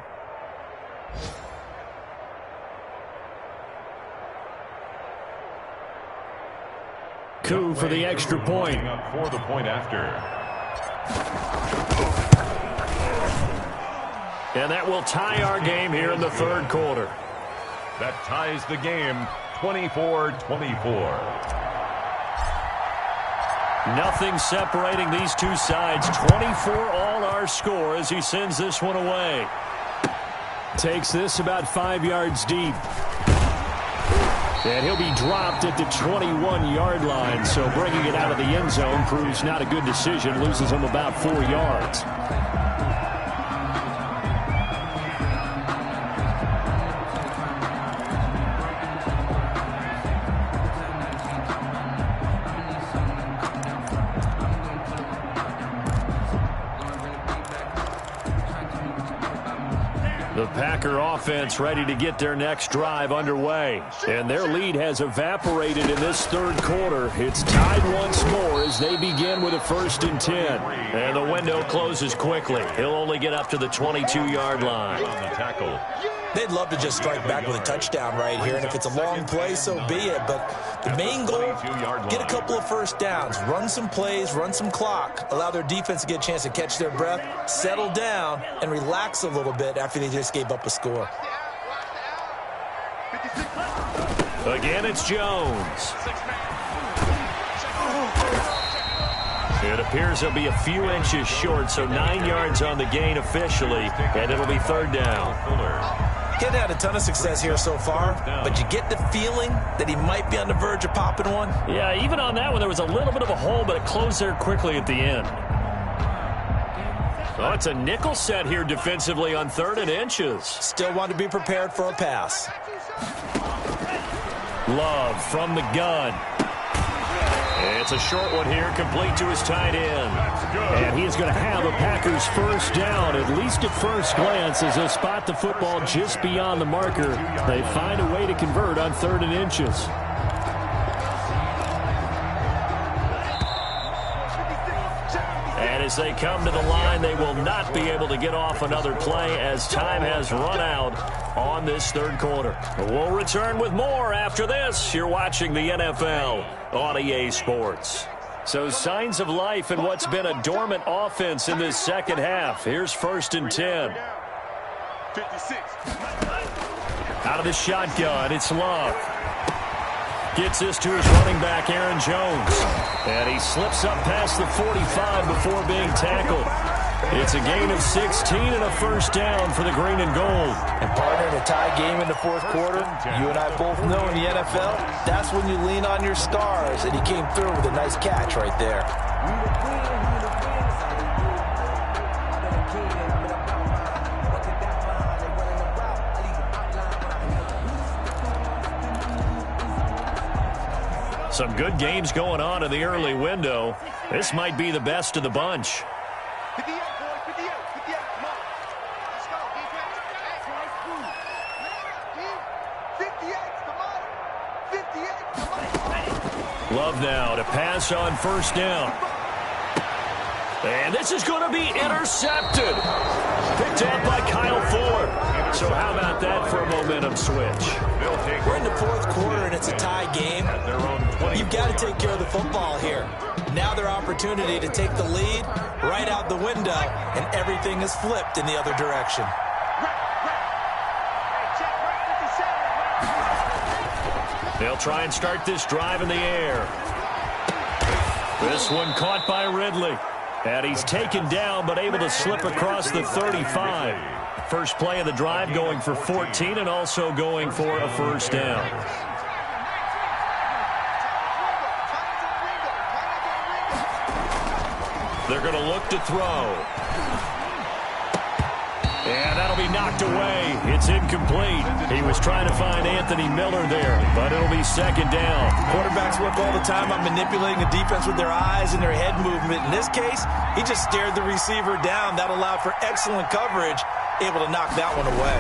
Coup for the extra point. For the point after. And that will tie our game here in the 3rd quarter. That ties the game 24-24. Nothing separating these two sides. 24 all our score as he sends this one away. Takes this about 5 yards deep. And he'll be dropped at the 21-yard line. So bringing it out of the end zone proves not a good decision. Loses him about 4 yards. The Packer offense ready to get their next drive underway. And their lead has evaporated in this 3rd quarter. It's tied once more as they begin with a 1st and 10. And the window closes quickly. He'll only get up to the 22-yard line. On the tackle. They'd love to just strike back with a touchdown right here, and if it's a long play, so be it. But the main goal, get a couple of 1st downs, run some plays, run some clock, allow their defense to get a chance to catch their breath, settle down, and relax a little bit after they just gave up a score. Again, it's Jones. It appears he'll be a few inches short, so 9 yards on the gain officially, and it'll be 3rd down. He hadn't had a ton of success here so far, but you get the feeling that he might be on the verge of popping one. Yeah, even on that one, there was a little bit of a hole, but it closed there quickly at the end. Oh, it's a nickel set here defensively on 3rd and inches. Still want to be prepared for a pass. Love from the gun. It's a short one here, complete to his tight end. And he is going to have a Packers 1st down, at least at first glance, as they spot the football just beyond the marker. They find a way to convert on 3rd and inches. And as they come to the line, they will not be able to get off another play as time has run out on this 3rd quarter. We'll return with more after this. You're watching the NFL on EA Sports. So signs of life in what's been a dormant offense in this 2nd half. Here's 1st and 10. 56. Out of the shotgun, it's Love. Gets this to his running back, Aaron Jones. And he slips up past the 45 before being tackled. It's a gain of 16 and a first down for the green and gold. And partner, in a tie game in the fourth quarter, you and I both know in the NFL, that's when you lean on your stars, and he came through with a nice catch right there. Some good games going on in the early window. This might be the best of the bunch. 58, boys, 58, 58, come on. Let's go, defense. 58, come on. 58, come on. Love now to pass on first down. And this is going to be intercepted. Picked up by Kyle Ford. So how about that for a momentum switch? We're in the fourth quarter, and it's a tie game. You've got to take care of the football here. Now their opportunity to take the lead right out the window, and everything is flipped in the other direction. They'll try and start this drive in the air. This one caught by Ridley. And he's taken down, but able to slip across the 35. First play of the drive going for 14 and also going for a first down. They're going to look to throw. And that'll be knocked away. It's incomplete. He was trying to find Anthony Miller there, but it'll be second down. Quarterbacks work all the time on manipulating the defense with their eyes and their head movement. In this case, he just stared the receiver down. That allowed for excellent coverage, able to knock that one away.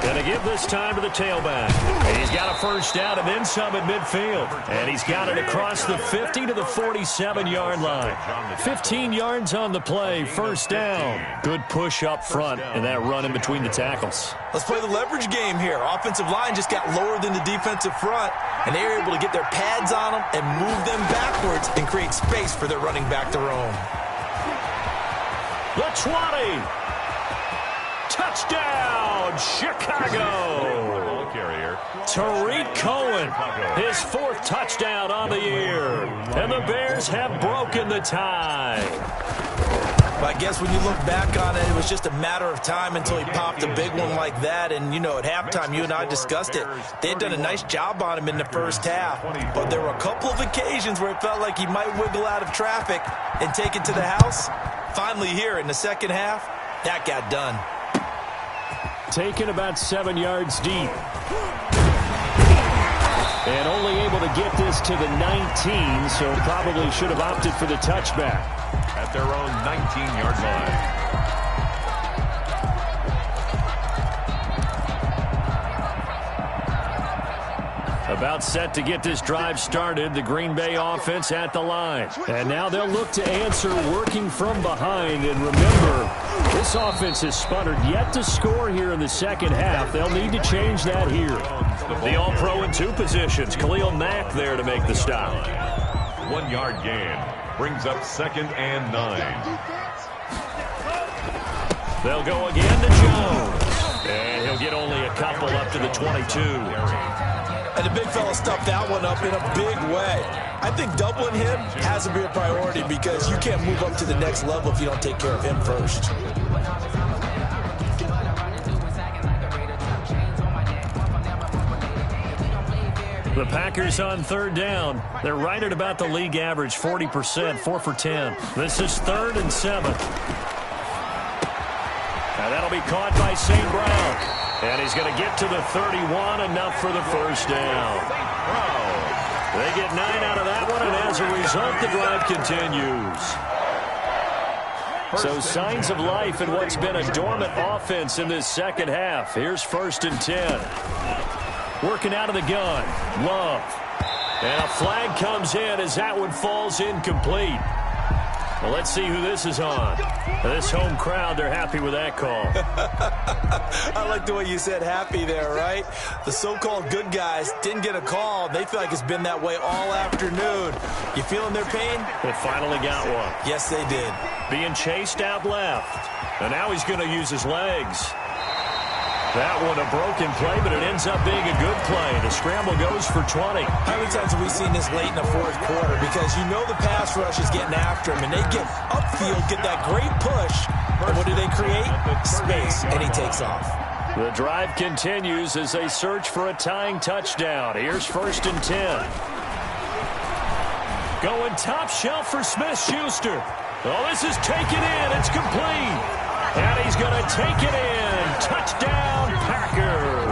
Going to give this time to the tailback. He's got a first down and then some at midfield. And he's got it across the 50 to the 47-yard line. 15 yards on the play, first down. Good push up front and that run in between the tackles. Let's play the leverage game here. Offensive line just got lower than the defensive front, and they were able to get their pads on them and move them backwards and create space for their running back to roam. The 20. Touchdown, Chicago. Tariq Cohen, his fourth touchdown on the year. And the Bears have broken the tie. But I guess when you look back on it, it was just a matter of time until he popped a big one like that. And, you know, at halftime, you and I discussed it. They had done a nice job on him in the first half. But there were a couple of occasions where it felt like he might wiggle out of traffic and take it to the house. Finally here in the second half, that got done. Taken about 7 yards deep. And only able to get this to the 19, so probably should have opted for the touchback. At their own 19-yard line. About set to get this drive started, the Green Bay offense at the line. And now they'll look to answer working from behind. And remember, this offense has sputtered yet to score here in the second half. They'll need to change that here. The All-Pro in two positions. Khalil Mack there to make the stop. 1 yard gain brings up 2nd and 9. They'll go again to Jones. And he'll get only a couple up to the 22. And the big fella stuffed that one up in a big way. I think doubling him has to be a priority because you can't move up to the next level if you don't take care of him first. The Packers on third down. They're right at about the league average, 40%, 4 for 10. This is 3rd and 7. And that'll be caught by St. Brown. And he's going to get to the 31, enough for the first down. They get 9 out of that one, and as a result, the drive continues. So signs of life in what's been a dormant offense in this second half. Here's 1st and 10. Working out of the gun, Love. And a flag comes in as that one falls incomplete. Well, let's see who this is on. This home crowd, they're happy with that call. I like the way you said happy there, right? The so-called good guys didn't get a call. They feel like it's been that way all afternoon. You feeling their pain? They finally got one. Yes, they did. Being chased out left. And now he's going to use his legs. That one a broken play, but it ends up being a good play. The scramble goes for 20. How many times have we seen this late in the fourth quarter? Because you know the pass rush is getting after him, and they get upfield, get that great push, and what do they create? Space, and he takes off. The drive continues as they search for a tying touchdown. Here's 1st and 10. Going top shelf for Smith-Schuster. Oh, this is taken in. It's complete. And he's going to take it in. Touchdown, Packers.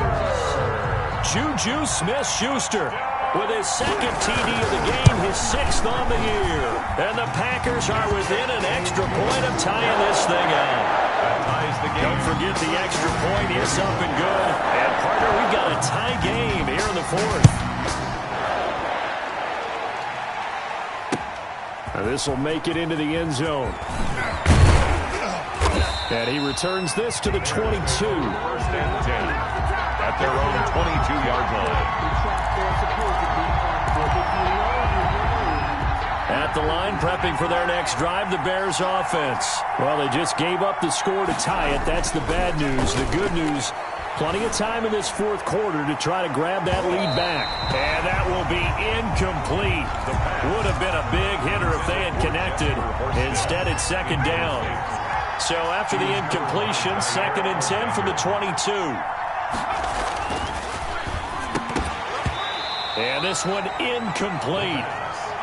Juju Smith-Schuster with his 2nd TD of the game, his 6th on the year. And the Packers are within an extra point of tying this thing up. Don't forget the extra point is up and good. And, partner, we've got a tie game here in the 4th. This will make it into the end zone. And he returns this to the 22. 1st and 10 at their own 22-yard line. At the line, prepping for their next drive, the Bears offense. Well, they just gave up the score to tie it. That's the bad news. The good news, plenty of time in this 4th quarter to try to grab that lead back. And that will be incomplete. Would have been a big hitter if they had connected. Instead, it's 2nd down. So after the incompletion, 2nd and 10 from the 22. And this one incomplete.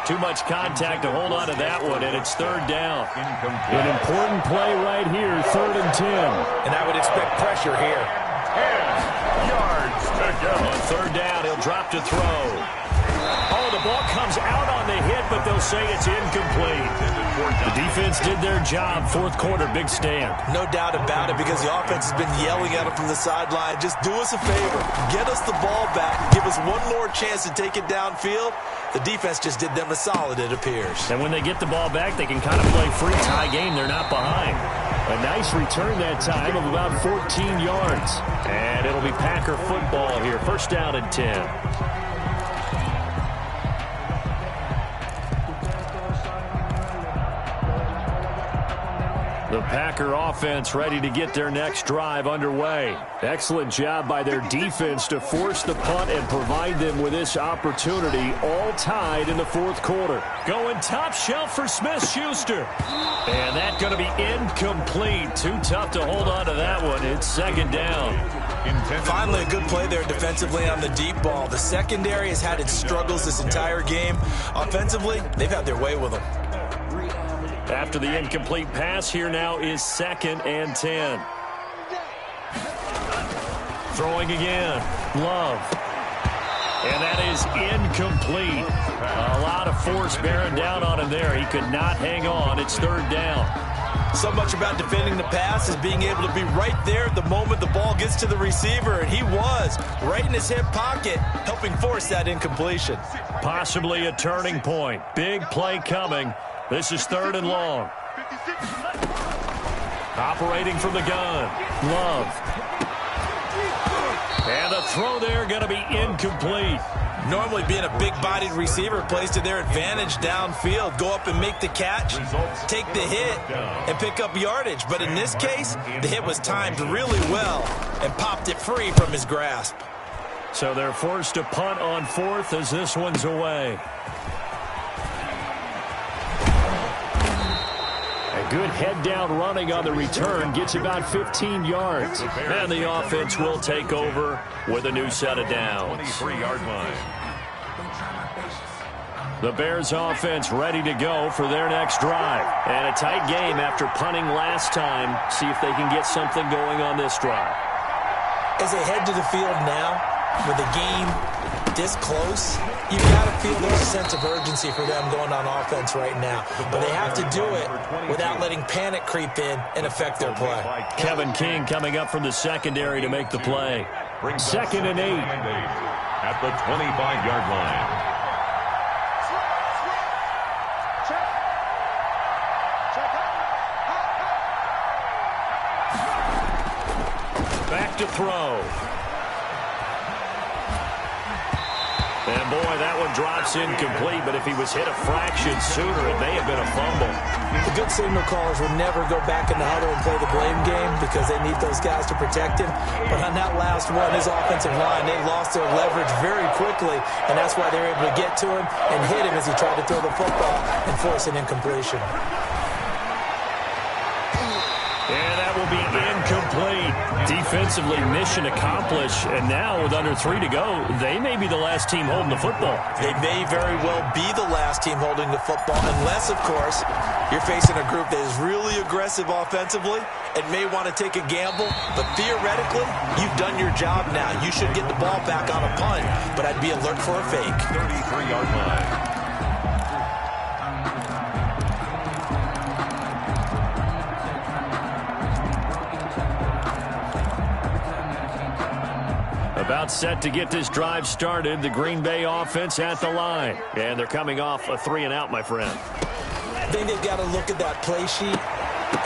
Too much contact to hold on to that one, and it's 3rd down. An important play right here, 3rd and 10. And I would expect pressure here. 10 yards to go. On 3rd down, he'll drop to throw. Oh, the ball comes out on the hit, but they'll say it's incomplete. The defense did their job. 4th quarter, big stand. No doubt about it, because the offense has been yelling at him from the sideline. Just do us a favor. Get us the ball back. Give us one more chance to take it downfield. The defense just did them a solid, it appears. And when they get the ball back, they can kind of play free tie game. They're not behind. A nice return that time of about 14 yards. And it'll be Packer football here. 1st down and 10. The Packer offense ready to get their next drive underway. Excellent job by their defense to force the punt and provide them with this opportunity, all tied in the 4th quarter. Going top shelf for Smith-Schuster. And that's going to be incomplete. Too tough to hold on to that one. It's 2nd down. Finally, a good play there defensively on the deep ball. The secondary has had its struggles this entire game. Offensively, they've had their way with them. After the incomplete pass, here now is 2nd and 10. Throwing again. Love. And that is incomplete. A lot of force bearing down on him there. He could not hang on. It's 3rd down. So much about defending the pass is being able to be right there at the moment the ball gets to the receiver, and he was right in his hip pocket, helping force that incompletion. Possibly a turning point. Big play coming. This is 3rd and long. Operating from the gun. Love. And the throw there going to be incomplete. Normally being a big-bodied receiver plays to their advantage downfield. Go up and make the catch, take the hit, and pick up yardage. But in this case, the hit was timed really well and popped it free from his grasp. So they're forced to punt on 4th as this one's away. A good head-down running on the return gets about 15 yards. And the offense will take over with a new set of downs. 23-yard line. The Bears offense ready to go for their next drive. And a tight game after punting last time. See if they can get something going on this drive. As they head to the field now, with the game this close, you've got to feel there's a sense of urgency for them going on offense right now. But they have to do it without letting panic creep in and affect their play. Kevin King coming up from the secondary to make the play. 2nd and 8. At the 25-yard line. Back to throw. And boy, that one drops incomplete, but if he was hit a fraction sooner, it may have been a fumble. The good signal callers will never go back in the huddle and play the blame game because they need those guys to protect him. But on that last one, his offensive line, they lost their leverage very quickly, and that's why they were able to get to him and hit him as he tried to throw the football and force an incompletion. And that will be incomplete. Defensively, mission accomplished. And now with under 3 to go, they may be the last team holding the football. They may very well be the last team holding the football, unless, of course, you're facing a group that is really aggressive offensively and may want to take a gamble. But theoretically, you've done your job now. You should get the ball back on a punt, but I'd be alert for a fake. 33-yard line. About set to get this drive started. The Green Bay offense at the line. And they're coming off a 3-and-out, my friend. I think they've got to look at that play sheet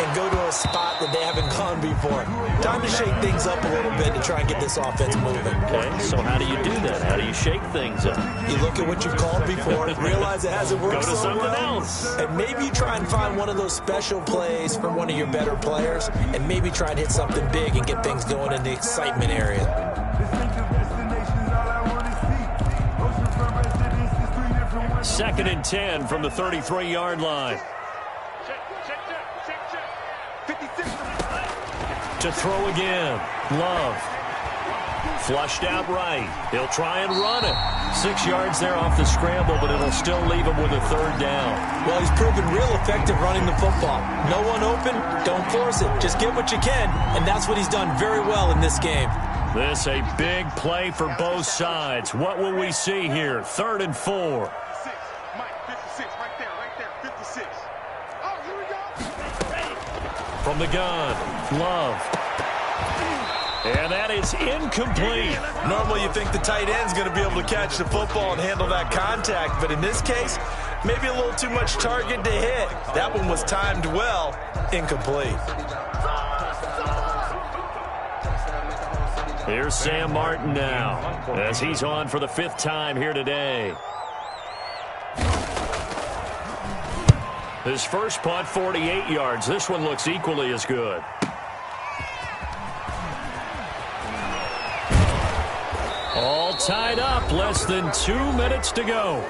and go to a spot that they haven't gone before. Time to shake things up a little bit to try and get this offense moving. Okay, so how do you do that? How do you shake things up? You look at what you've called before, realize it hasn't worked Go to so something well, else. and maybe you try and find one of those special plays from one of your better players, and maybe try and hit something big and get things going in the excitement area. Second and 10 from the 33-yard line. To throw again. Love. Flushed out right. He'll try and run it. 6 yards there off the scramble, but it'll still leave him with a third down. Well, he's proven real effective running the football. No one open, don't force it. Just get what you can, and that's what he's done very well in this game. This a big play for both sides. What will we see here? 3rd and 4. From the gun, Love. And that is incomplete. Normally you think the tight end's going to be able to catch the football and handle that contact, but in this case, maybe a little too much target to hit. That one was timed well, incomplete. Here's Sam Martin now, as he's on for the 5th time here today. His first punt, 48 yards. This one looks equally as good. All tied up, less than 2 minutes to go.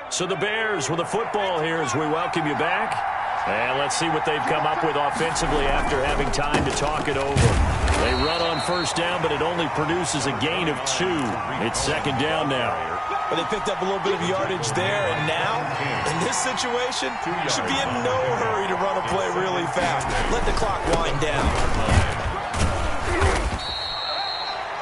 So the Bears with the football here as we welcome you back. And let's see what they've come up with offensively after having time to talk it over. They run on first down, but it only produces a gain of 2. It's second down now. But they picked up a little bit of yardage there, and now, in this situation, you should be in no hurry to run a play really fast. Let the clock wind down.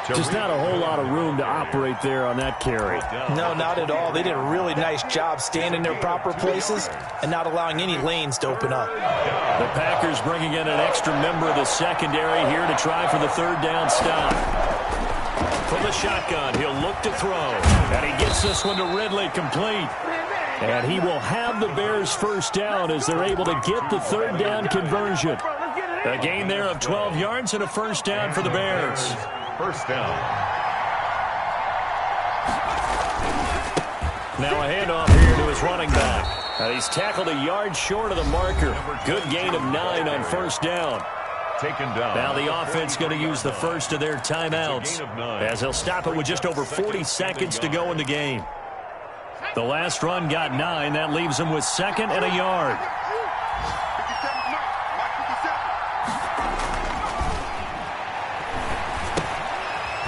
Just not a whole lot of room to operate there on that carry. No, not at all. They did a really nice job staying in their proper places and not allowing any lanes to open up. The Packers bringing in an extra member of the secondary here to try for the 3rd down stop. From the shotgun, he'll look to throw. And he gets this one to Ridley complete. And he will have the Bears' first down as they're able to get the 3rd down conversion. A gain there of 12 yards and a first down for the Bears. First down. Now a handoff here to his running back. He's tackled a yard short of the marker. Good gain of 9 on first down. Taken down. Now the offense going to use the first of their timeouts as they'll stop it with just over 40 seconds to go in the game. The last run got 9. That leaves them with 2nd and a yard.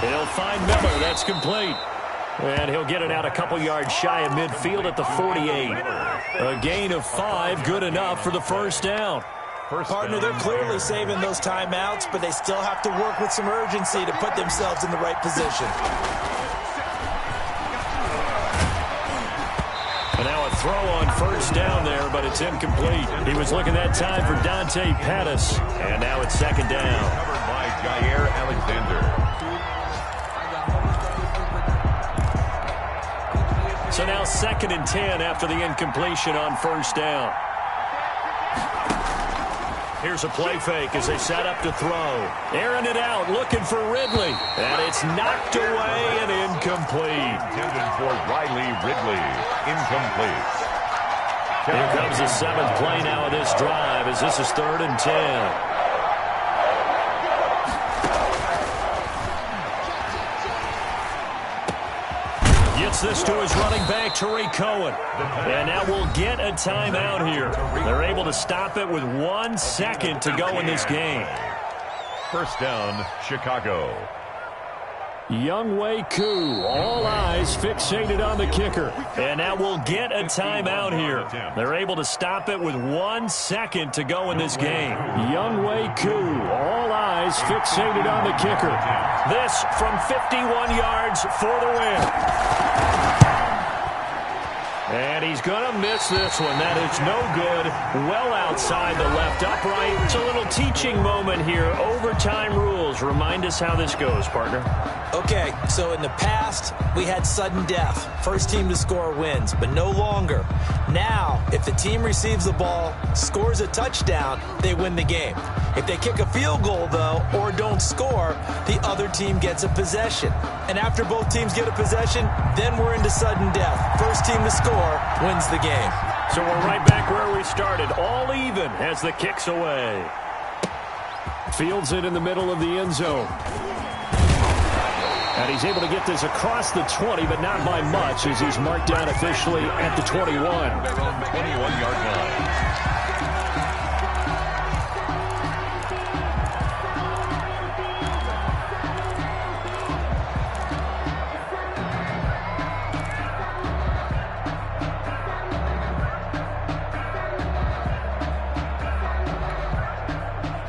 He'll find Miller. That's complete. And he'll get it out a couple yards shy of midfield at the 48. A gain of 5, good enough for the first down. Partner, they're clearly saving those timeouts, but they still have to work with some urgency to put themselves in the right position. And now a throw on first down there, but it's incomplete. He was looking that time for Dante Pettis. And now it's second down. Covered by Jair Alexander. So now 2nd and 10 after the incompletion on first down. Here's a play fake as they set up to throw. Airing it out, looking for Ridley. And it's knocked away and incomplete. Intended for Riley Ridley. Incomplete. Here comes the 7th play now of this drive as this is 3rd and 10. Gets this to his running back, Tariq Cohen. And now we'll get a timeout here. They're able to stop it with 1 second to go in this game. First down, Chicago. Younghoe Koo, all eyes fixated on the kicker. And now we'll get a timeout here. They're able to stop it with 1 second to go in this game. Younghoe Koo, all eyes fixated on the kicker. This from 51 yards for the win. And he's going to miss this one. That is no good. Well outside the left upright. It's a little teaching moment here. Overtime rules. Remind us how this goes, partner. Okay, so in the past, we had sudden death. First team to score wins, but no longer. Now, if the team receives the ball, scores a touchdown, they win the game. If they kick a field goal, though, or don't score, the other team gets a possession. And after both teams get a possession, then we're into sudden death. First team to score wins the game. So we're right back where we started, all even as the kick's away. Fields it in the middle of the end zone. And he's able to get this across the 20, but not by much, as he's marked down officially at the 21. 21-yard line.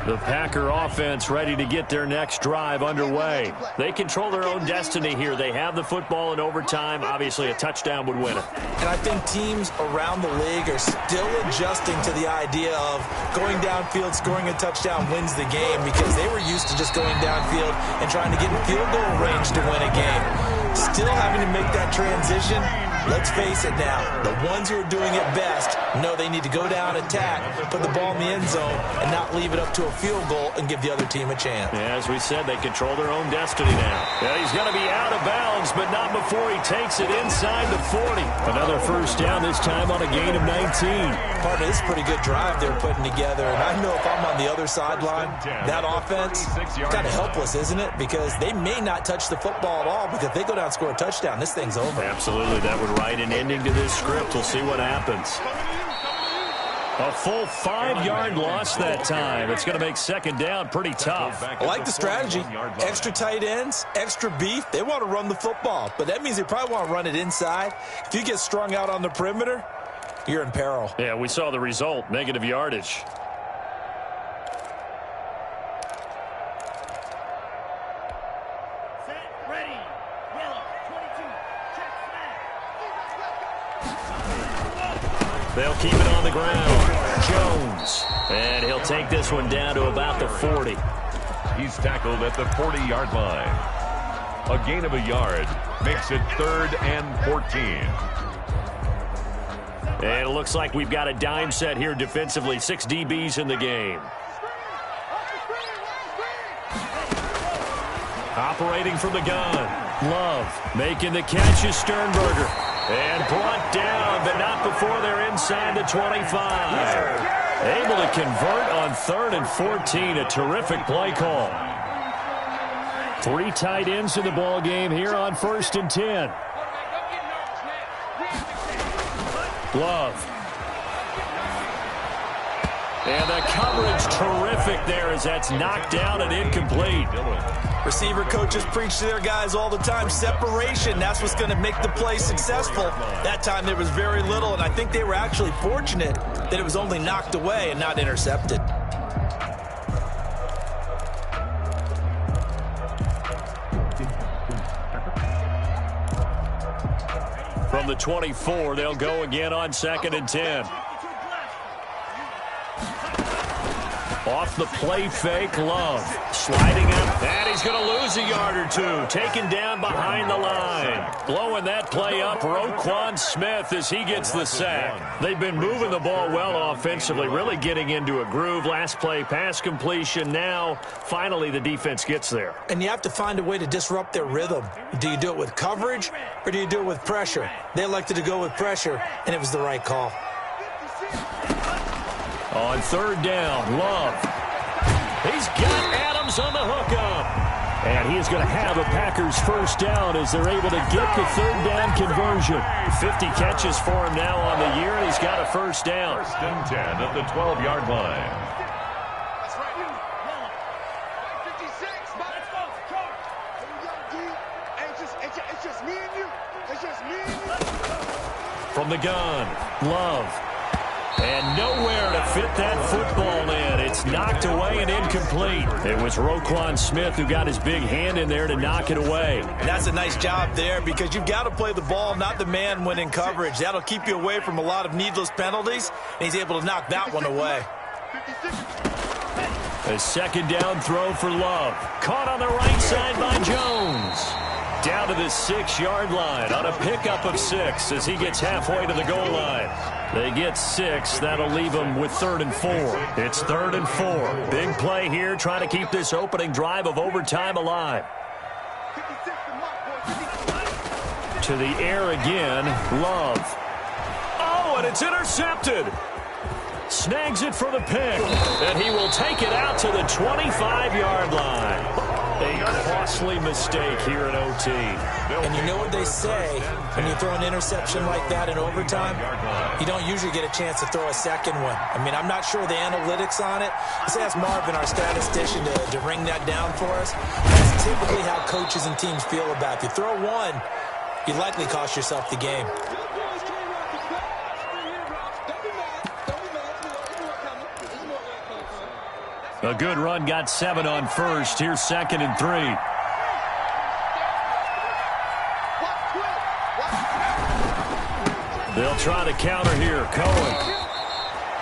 The Packer offense ready to get their next drive underway. They control their own destiny here. They have the football in overtime. Obviously, a touchdown would win it. And I think teams around the league are still adjusting to the idea of going downfield, scoring a touchdown wins the game, because they were used to just going downfield and trying to get in field goal range to win a game. Still having to make that transition. Let's face it now, the ones who are doing it best know they need to go down, attack, put the ball in the end zone, and not leave it up to a field goal and give the other team a chance. Yeah, as we said, they control their own destiny now. Yeah, he's going to be out of bounds, but not before he takes it inside the 40. Another first down, this time on a gain of 19. Partner, this is a pretty good drive they're putting together, and I know if I'm on the other sideline, that offense, kind of helpless, isn't it? Because they may not touch the football at all, because if they go down and score a touchdown, this thing's over. Absolutely, that would write an ending to this script. We'll see what happens. A full 5-yard loss that time. It's going to make second down pretty tough. I like the strategy. Extra tight ends, extra beef. They want to run the football, but that means they probably want to run it inside. If you get strung out on the perimeter, you're in peril. Yeah, we saw the result, negative yardage. They'll keep it on the ground. Jones. And he'll take this one down to about the 40. He's tackled at the 40-yard line. A gain of a yard makes it 3rd and 14. And it looks like we've got a dime set here defensively. 6 DBs in the game. Operating from the gun. Love making the catch is Sternberger. And brought down, but not before they're inside the 25. Able to convert on 3rd and 14. A terrific play call. 3 tight ends in the ball game here on 1st and 10. Love. And the coverage terrific there as that's knocked down and incomplete. Receiver coaches preach to their guys all the time. Separation, that's what's going to make the play successful. That time there was very little, and I think they were actually fortunate that it was only knocked away and not intercepted. From the 24, they'll go again on 2nd and 10. Off the play fake, Love. Sliding up, and he's going to lose lose a yard or two. Taken down behind the line. Blowing that play up, Roquan Smith as he gets the sack. They've been moving the ball well offensively, really getting into a groove. Last play, pass completion. Now, finally, the defense gets there. And you have to find a way to disrupt their rhythm. Do you do it with coverage or do you do it with pressure? They elected to go with pressure, and it was the right call. On third down, Love. He's got Adams on the hookup. And he is going to have a Packers first down as they're able to get the third down conversion. 50 catches for him now on the year, and he's got a first down. First and 10 at the 12-yard line. That's right. 56. Let's go. It's just me and you. It's just me and you. From the gun, Love. And nowhere to fit that football in. It's knocked away and incomplete. It was Roquan Smith who got his big hand in there to knock it away. And that's a nice job there because you've got to play the ball, not the man when in coverage. That'll keep you away from a lot of needless penalties, and he's able to knock that one away. A second down throw for Love. Caught on the right side by Jones. Down to the 6-yard line on a pickup of 6 as he gets halfway to the goal line. They get 6. That'll leave them with 3rd and 4. It's 3rd and 4. Big play here, trying to keep this opening drive of overtime alive. To the air again, Love. Oh, and it's intercepted. Snags it for the pick, and he will take it out to the 25-yard line. A costly mistake here in OT. And you know what they say, when you throw an interception like that in overtime, you don't usually get a chance to throw a second one. I mean, I'm not sure the analytics on it. Let's ask Marvin, our statistician, to ring that down for us. That's typically how coaches and teams feel about it. If you throw one, you likely cost yourself the game. A good run, got 7 on first. Here's 2nd and 3. They'll try to counter here. Cohen.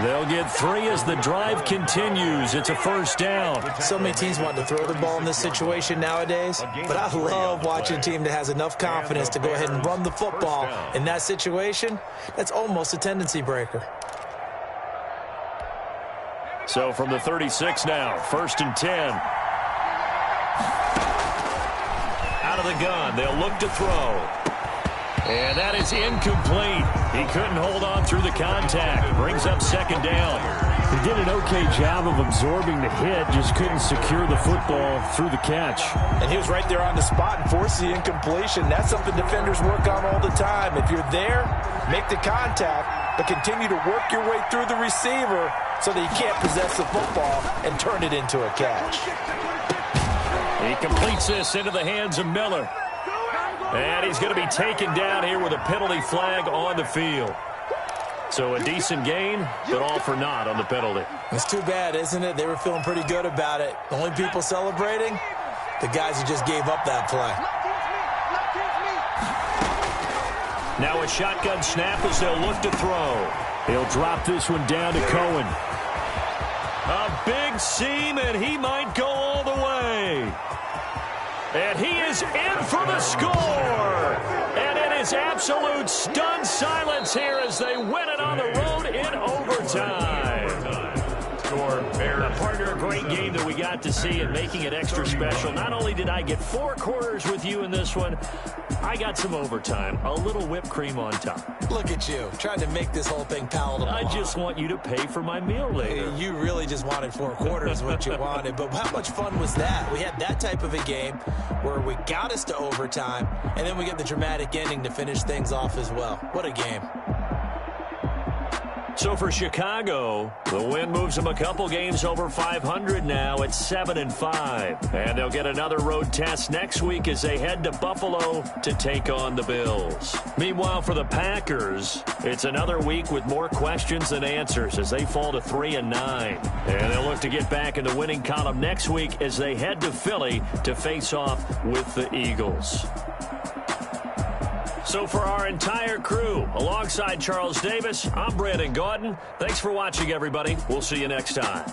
They'll get 3 as the drive continues. It's a first down. So many teams want to throw the ball in this situation nowadays, but I love watching a team that has enough confidence to go ahead and run the football. In that situation, that's almost a tendency breaker. So from the 36 now, 1st and 10. Out of the gun, they'll look to throw. And that is incomplete. He couldn't hold on through the contact. Brings up 2nd down. He did an okay job of absorbing the hit, just couldn't secure the football through the catch. And he was right there on the spot and forced the incompletion. That's something defenders work on all the time. If you're there, make the contact, but continue to work your way through the receiver so that you can't possess the football and turn it into a catch. He completes this into the hands of Miller. And he's going to be taken down here with a penalty flag on the field. So a decent gain, but all for naught on the penalty. It's too bad, isn't it? They were feeling pretty good about it. The only people celebrating, the guys who just gave up that play. Now a shotgun snap as they'll look to throw. He'll drop this one down to Cohen. A big seam, and he might go all the way. And he is in for the score. And it is absolute stunned silence here as they win it on the road in overtime. Partner, a great game that we got to see and making it extra special. Not only did I get 4 quarters with you in this one, I got some overtime. A little whipped cream on top. Look at you, trying to make this whole thing palatable. I just want you to pay for my meal later. You really just wanted 4 quarters, what you wanted. But how much fun was that? We had that type of a game where we got us to overtime, and then we get the dramatic ending to finish things off as well. What a game. So for Chicago, the win moves them a couple games over 500 now at 7-5. And they'll get another road test next week as they head to Buffalo to take on the Bills. Meanwhile, for the Packers, it's another week with more questions than answers as they fall to 3-9. And they'll look to get back in the winning column next week as they head to Philly to face off with the Eagles. So for our entire crew, alongside Charles Davis, I'm Brandon Gaudin. Thanks for watching, everybody. We'll see you next time.